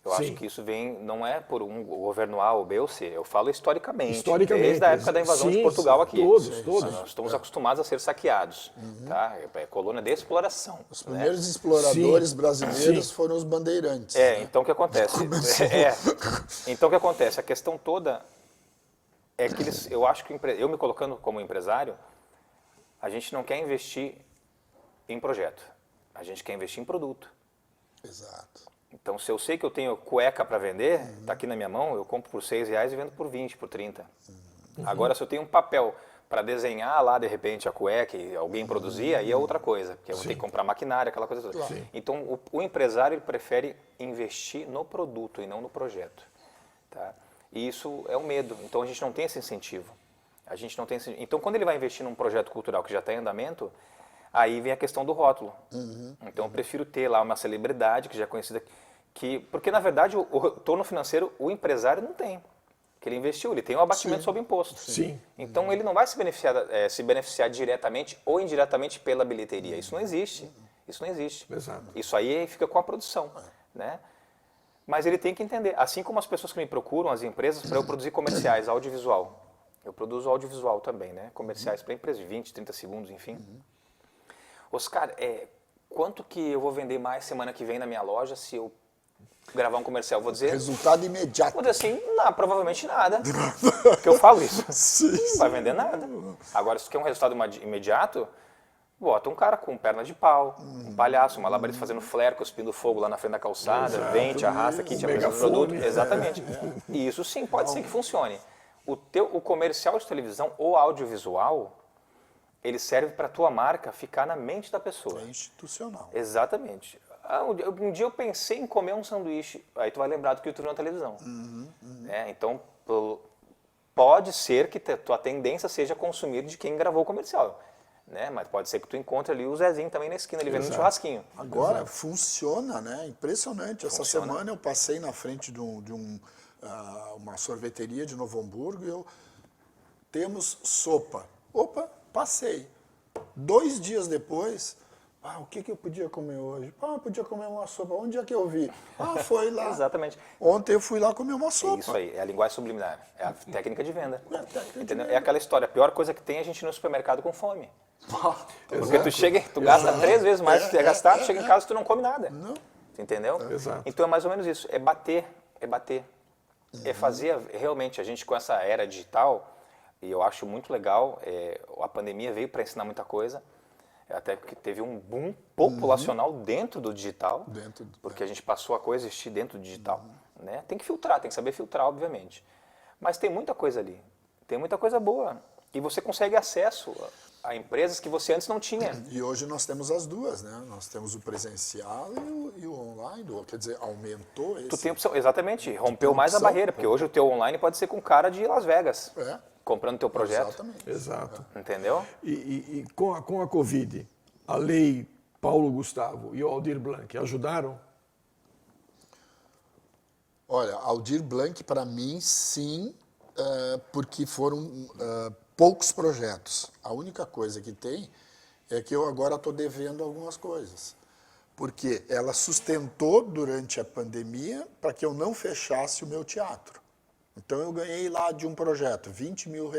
Eu acho que isso não é por um governo A ou B ou C, eu falo historicamente desde a época da invasão de Portugal aqui. Todos. Nós estamos acostumados a ser saqueados, tá? É colônia de exploração. Os primeiros exploradores brasileiros foram os bandeirantes. Né? Então o que acontece? Então o que acontece? A questão toda é que eu acho que eu me colocando como empresário, a gente não quer investir em projeto, a gente quer investir em produto. Exato. Então, se eu sei que eu tenho cueca para vender, está aqui na minha mão, eu compro por R$6 e vendo por 20, por 30. Agora, se eu tenho um papel para desenhar lá, de repente, a cueca e alguém produzir, aí é outra coisa, porque eu vou ter que comprar maquinária, aquela coisa toda. Sim. Então, o empresário ele prefere investir no produto e não no projeto. Tá? E isso é um medo. Então, a gente não tem esse incentivo. Então, quando ele vai investir num projeto cultural que já está em andamento, aí vem a questão do rótulo. Então, eu prefiro ter lá uma celebridade que já é conhecida, porque, na verdade, o retorno financeiro o empresário não tem. Que ele investiu, ele tem um abatimento sobre imposto. Sim. Então, ele não vai se beneficiar diretamente ou indiretamente pela bilheteria. Isso não existe. Isso não existe. Exato. Isso aí fica com a produção, né? Mas ele tem que entender, assim como as pessoas que me procuram, as empresas, para eu produzir comerciais, audiovisual. Eu produzo audiovisual também, né? Comerciais para empresas de 20, 30 segundos, enfim. Oscar, quanto que eu vou vender mais semana que vem na minha loja se eu gravar um comercial? Vou dizer... Resultado imediato. Vou dizer assim, não, provavelmente nada. Porque eu falo isso. Sim, Não vai vender nada. Agora, se tu quer um resultado imediato, bota um cara com perna de pau, um palhaço, um malabarista fazendo flare, cuspindo fogo lá na frente da calçada, vem, te arrasta aqui, te apresenta o produto. Exatamente. E isso sim, pode ser que funcione. O comercial de televisão ou audiovisual, ele serve para a tua marca ficar na mente da pessoa. É institucional. Exatamente. Um dia eu pensei em comer um sanduíche, aí tu vai lembrar do que tu viu na televisão. Então, pode ser que tua tendência seja consumir de quem gravou o comercial. Né? Mas pode ser que tu encontre ali o Zezinho também na esquina, ele vendo um churrasquinho. Agora, funciona, né? Impressionante. Essa Funciona. semana eu passei na frente de uma sorveteria de Novo Hamburgo e temos sopa. Opa, passei. 2 dias depois, o que eu podia comer hoje? Eu podia comer uma sopa. Onde é que eu vi? Foi lá. Exatamente. Ontem eu fui lá comer uma sopa. Isso aí, é a linguagem subliminar, é a técnica de venda. É a técnica de Entendeu? venda. É aquela história, a pior coisa que tem é a gente ir no supermercado com fome. Porque Exato. tu chega, tu gasta 3 vezes mais do que tu ia gastar, tu chega em casa e tu não come nada. Não. Entendeu? Exato. Então é mais ou menos isso, é bater. É fazer realmente, a gente com essa era digital, e eu acho muito legal, a pandemia veio para ensinar muita coisa, até porque teve um boom populacional dentro do digital, porque a gente passou a coexistir dentro do digital. Né? Tem que filtrar, tem que saber filtrar, obviamente. Mas tem muita coisa ali, tem muita coisa boa. E você consegue acesso a empresas que você antes não tinha. E hoje nós temos as duas, né? Nós temos o presencial e o online, quer dizer, aumentou esse... Tu tem opção, exatamente, rompeu mais a barreira, porque hoje o teu online pode ser com o cara de Las Vegas, comprando teu projeto. Exatamente. Exato. Entendeu? E com a Covid, a lei Paulo Gustavo e o Aldir Blanc ajudaram? Olha, Aldir Blanc, para mim, sim, porque foram poucos projetos. A única coisa que tem é que eu agora estou devendo algumas coisas. Porque ela sustentou durante a pandemia para que eu não fechasse o meu teatro. Então eu ganhei lá de um projeto R$20 mil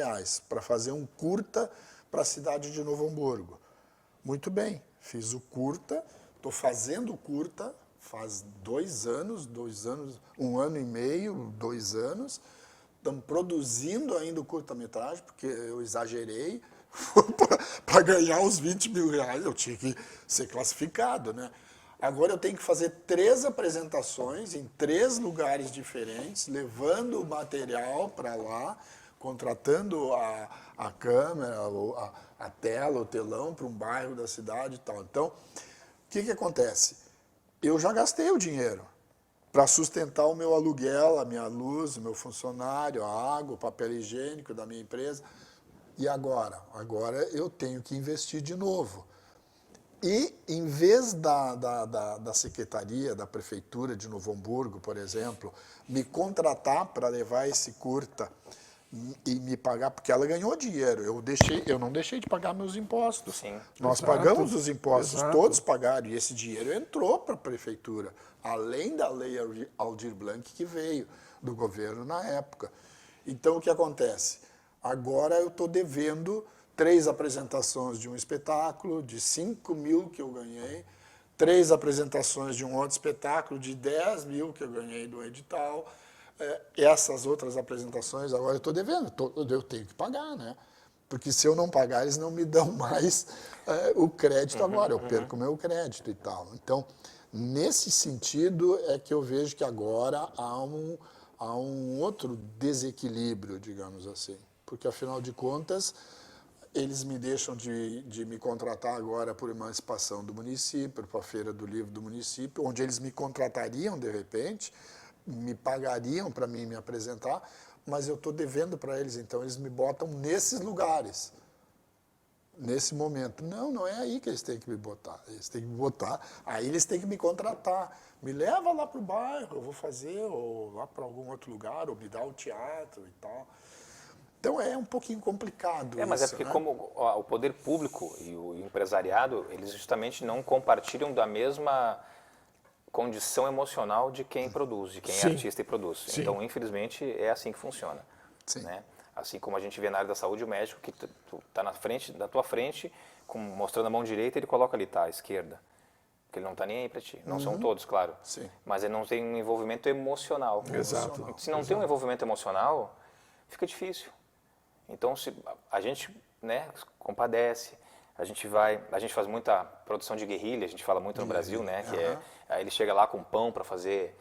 para fazer um curta para a cidade de Novo Hamburgo. Muito bem, fiz o curta, estou fazendo o curta faz 2 anos, 1 ano e meio, 2 anos. Estamos produzindo ainda o curta-metragem, porque eu exagerei. Para ganhar os R$20 mil, eu tinha que ser classificado, né? Agora eu tenho que fazer 3 apresentações em 3 lugares diferentes, levando o material para lá, contratando a câmera, a tela, o telão para um bairro da cidade e tal. Então, o que acontece? Eu já gastei o dinheiro para sustentar o meu aluguel, a minha luz, o meu funcionário, a água, o papel higiênico da minha empresa. E agora? Agora eu tenho que investir de novo. E, em vez da secretaria, da prefeitura de Novo Hamburgo, por exemplo, me contratar para levar esse curta e me pagar, porque ela ganhou dinheiro, eu não deixei de pagar meus impostos. Sim. Nós Exato. pagamos os impostos, Exato. todos pagaram, e esse dinheiro entrou para a prefeitura, além da lei Aldir Blanc que veio do governo na época. Então, o que acontece? Agora eu estou devendo 3 apresentações de um espetáculo de 5 mil que eu ganhei, 3 apresentações de um outro espetáculo de 10 mil que eu ganhei do edital. Essas outras apresentações agora eu estou devendo, eu tenho que pagar, né? Porque se eu não pagar, eles não me dão mais o crédito agora, eu perco o meu crédito e tal. Então, nesse sentido é que eu vejo que agora há um outro desequilíbrio, digamos assim. Porque, afinal de contas, eles me deixam de me contratar agora por emancipação do município, para a Feira do Livro do município, onde eles me contratariam, de repente, me pagariam para mim me apresentar, mas eu estou devendo para eles, então eles me botam nesses lugares, nesse momento. Não é aí que eles têm que me botar. Eles têm que me botar, aí eles têm que me contratar. Me leva lá para o bairro, eu vou fazer, ou lá para algum outro lugar, ou me dá o teatro e tal. Então é um pouquinho complicado Mas isso, é porque né? como o poder público e o empresariado, eles justamente não compartilham da mesma condição emocional de quem produz, de quem é Sim. artista e produz. Sim. Então, infelizmente, é assim que funciona. Sim. Né? Assim como a gente vê na área da saúde, o médico que está na frente, da tua frente, mostrando a mão direita, ele coloca ali, tá, à esquerda. Porque ele não está nem aí para ti. Não são todos, claro. Sim. Mas ele não tem um envolvimento emocional. Exato. Se não tem um envolvimento emocional, fica difícil. Então, se a gente, né, compadece, a gente faz muita produção de guerrilha, a gente fala muito no Brasil, né, que aí ele chega lá com pão para fazer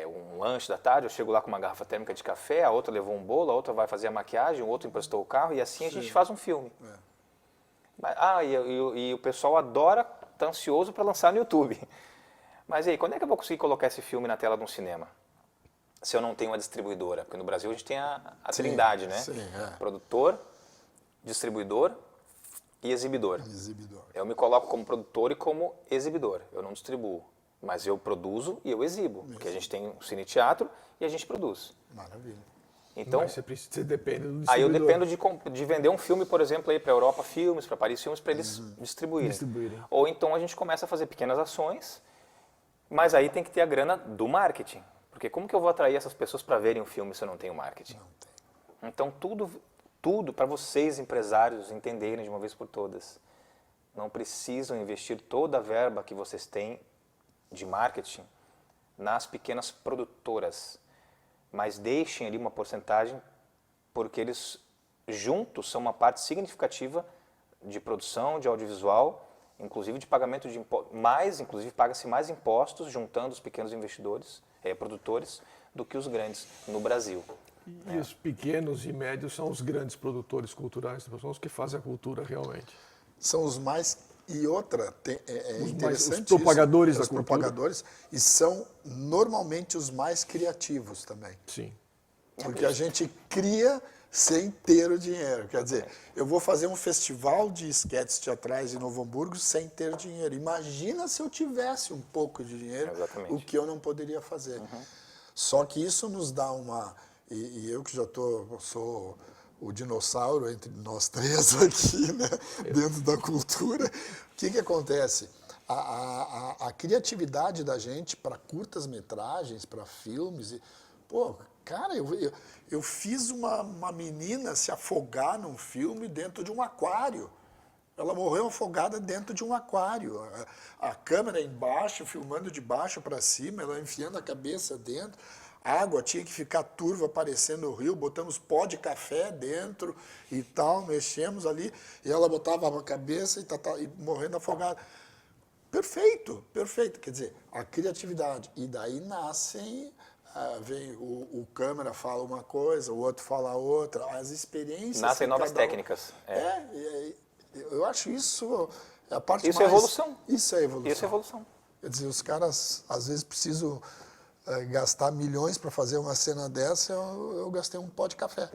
um lanche da tarde, eu chego lá com uma garrafa térmica de café, a outra levou um bolo, a outra vai fazer a maquiagem, o outro emprestou o carro, e assim a gente faz um filme. E o pessoal adora, tá ansioso para lançar no YouTube. Mas aí, quando é que eu vou conseguir colocar esse filme na tela de um cinema? Se eu não tenho uma distribuidora, porque no Brasil a gente tem a trindade, né? Sim, Produtor, distribuidor e exibidor. Exibidor. Eu me coloco como produtor e como exibidor, eu não distribuo, mas eu produzo e eu exibo, porque a gente tem um cine-teatro e a gente produz. Maravilha. Então, Mas você depende do distribuidor. aí eu dependo de vender um filme, por exemplo, para a Europa Filmes, para Paris Filmes, para eles distribuírem. Ou então a gente começa a fazer pequenas ações, mas aí tem que ter a grana do marketing. Porque como que eu vou atrair essas pessoas para verem o filme se eu não tenho marketing? Não tem. Então tudo para vocês empresários entenderem de uma vez por todas. Não precisam investir toda a verba que vocês têm de marketing nas pequenas produtoras, mas deixem ali uma porcentagem, porque eles juntos são uma parte significativa de produção, de audiovisual, inclusive de pagamento de impostos, inclusive paga-se mais impostos juntando os pequenos investidores, produtores, do que os grandes no Brasil. E os pequenos e médios são os grandes produtores culturais, são os que fazem a cultura realmente. São os mais... E outra, interessante os propagadores isso, da os cultura. propagadores, e são normalmente os mais criativos também. Sim. Porque a gente cria sem ter o dinheiro. Quer dizer, eu vou fazer um festival de esquetes teatrais em Novo Hamburgo sem ter dinheiro. Imagina se eu tivesse um pouco de dinheiro, Exatamente. o que eu não poderia fazer. Só que isso nos dá uma... E eu que já sou o dinossauro entre nós três aqui, né, dentro da cultura, o que acontece? A criatividade da gente para curtas-metragens, para filmes... Pô, cara, eu fiz uma menina se afogar num filme dentro de um aquário. Ela morreu afogada dentro de um aquário. A câmera embaixo, filmando de baixo para cima, ela enfiando a cabeça dentro. A água tinha que ficar turva, aparecendo no rio. Botamos pó de café dentro e tal, mexemos ali. E ela botava a cabeça e morrendo afogada. Perfeito, perfeito. Quer dizer, a criatividade. E daí nascem... vem o câmera fala uma coisa, o outro fala outra, as experiências... Nascem novas técnicas. Eu acho isso a parte Isso mais... é evolução. Isso é evolução. Isso é evolução. Quer dizer, os caras às vezes precisam gastar milhões para fazer uma cena dessa, eu gastei um pó de café.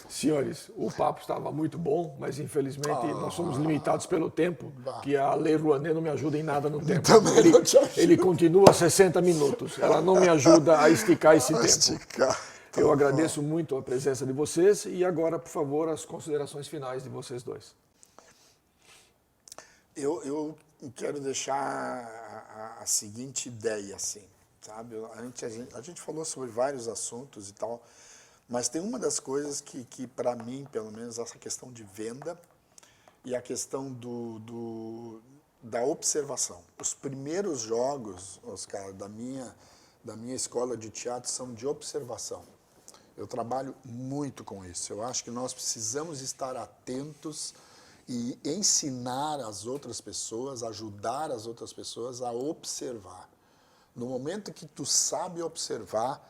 Senhores, o papo estava muito bom, mas infelizmente nós somos limitados pelo tempo, que a Lei Rouanet não me ajuda em nada no tempo. Também não te ajuda. Ele continua a 60 minutos, ela não me ajuda a esticar esse tempo. Eu agradeço muito a presença de vocês e agora, por favor, as considerações finais de vocês dois. Eu quero deixar a seguinte ideia, assim, sabe? A gente falou sobre vários assuntos e tal, mas tem uma das coisas que para mim, pelo menos, essa questão de venda e a questão da observação. Os primeiros jogos, Oscar, da minha escola de teatro são de observação. Eu trabalho muito com isso. Eu acho que nós precisamos estar atentos e ensinar as outras pessoas, ajudar as outras pessoas a observar. No momento que tu sabe observar,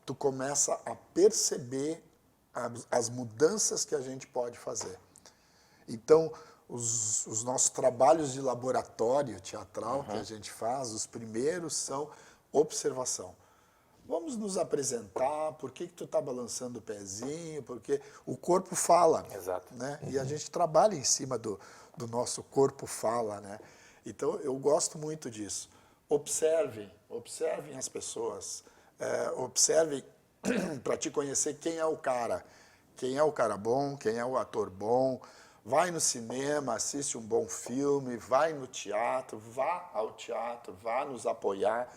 tu começa a perceber as mudanças que a gente pode fazer. Então, os nossos trabalhos de laboratório teatral que a gente faz, os primeiros são observação. Vamos nos apresentar, por que tu está balançando o pezinho, porque o corpo fala. Exato. Né? E a gente trabalha em cima do nosso corpo fala, né? Então, eu gosto muito disso. Observem as pessoas, observem para te conhecer quem é o cara bom, quem é o ator bom. Vai no cinema, assiste um bom filme, vai no teatro, vá ao teatro, vá nos apoiar.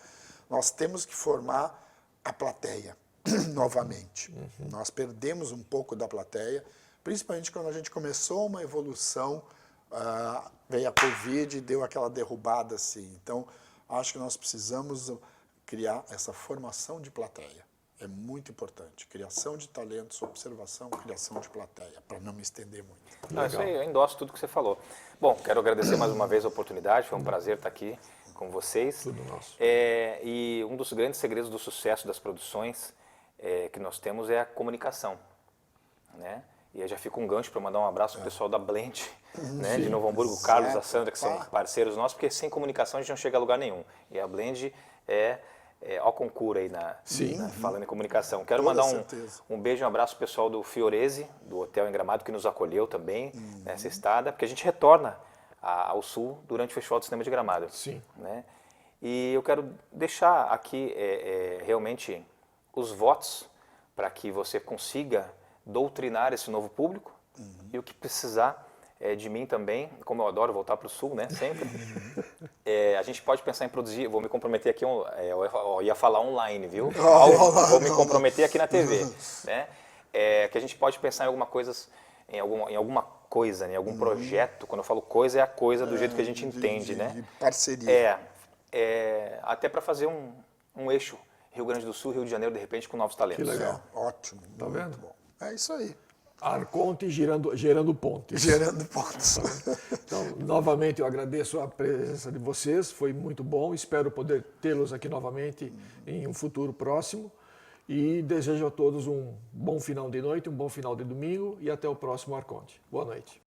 Nós temos que formar a plateia novamente. Nós perdemos um pouco da plateia, principalmente quando a gente começou uma evolução, veio a Covid e deu aquela derrubada assim. Então, acho que nós precisamos criar essa formação de plateia. É muito importante. Criação de talentos, observação, criação de plateia, para não me estender muito. Não, isso aí, eu endosso tudo que você falou. Bom, quero agradecer mais uma vez a oportunidade, foi um prazer estar aqui com vocês. Tudo nosso. E um dos grandes segredos do sucesso das produções que nós temos é a comunicação, né? E aí já fica um gancho para mandar um abraço pro pessoal da Blend, né, de Novo Hamburgo, o Carlos, a Sandra, que são parceiros nossos, porque sem comunicação a gente não chega a lugar nenhum. E a Blend ó concura aí falando em comunicação. Quero mandar um beijo e um abraço pro pessoal do Fiorese, do Hotel em Gramado, que nos acolheu também nessa estada, porque a gente retorna ao Sul durante o Festival do Cinema de Gramado. Sim. Né? E eu quero deixar aqui realmente os votos para que você consiga doutrinar esse novo público e o que precisar de mim também, como eu adoro voltar para o Sul, né, sempre, a gente pode pensar em produzir, vou me comprometer aqui, eu ia falar online, viu? Vou me comprometer aqui na TV, né? Que a gente pode pensar em alguma coisa, em algum projeto, quando eu falo coisa, é a coisa do jeito que a gente entende, né? De parceria. Até para fazer um eixo Rio Grande do Sul, Rio de Janeiro, de repente, com novos talentos. Que legal. Ótimo. Tá muito vendo? bom. É isso aí. Arconte gerando pontes. Gerando pontos. Então, novamente, eu agradeço a presença de vocês, foi muito bom, espero poder tê-los aqui novamente em um futuro próximo e desejo a todos um bom final de noite, um bom final de domingo e até o próximo Arconte. Boa noite.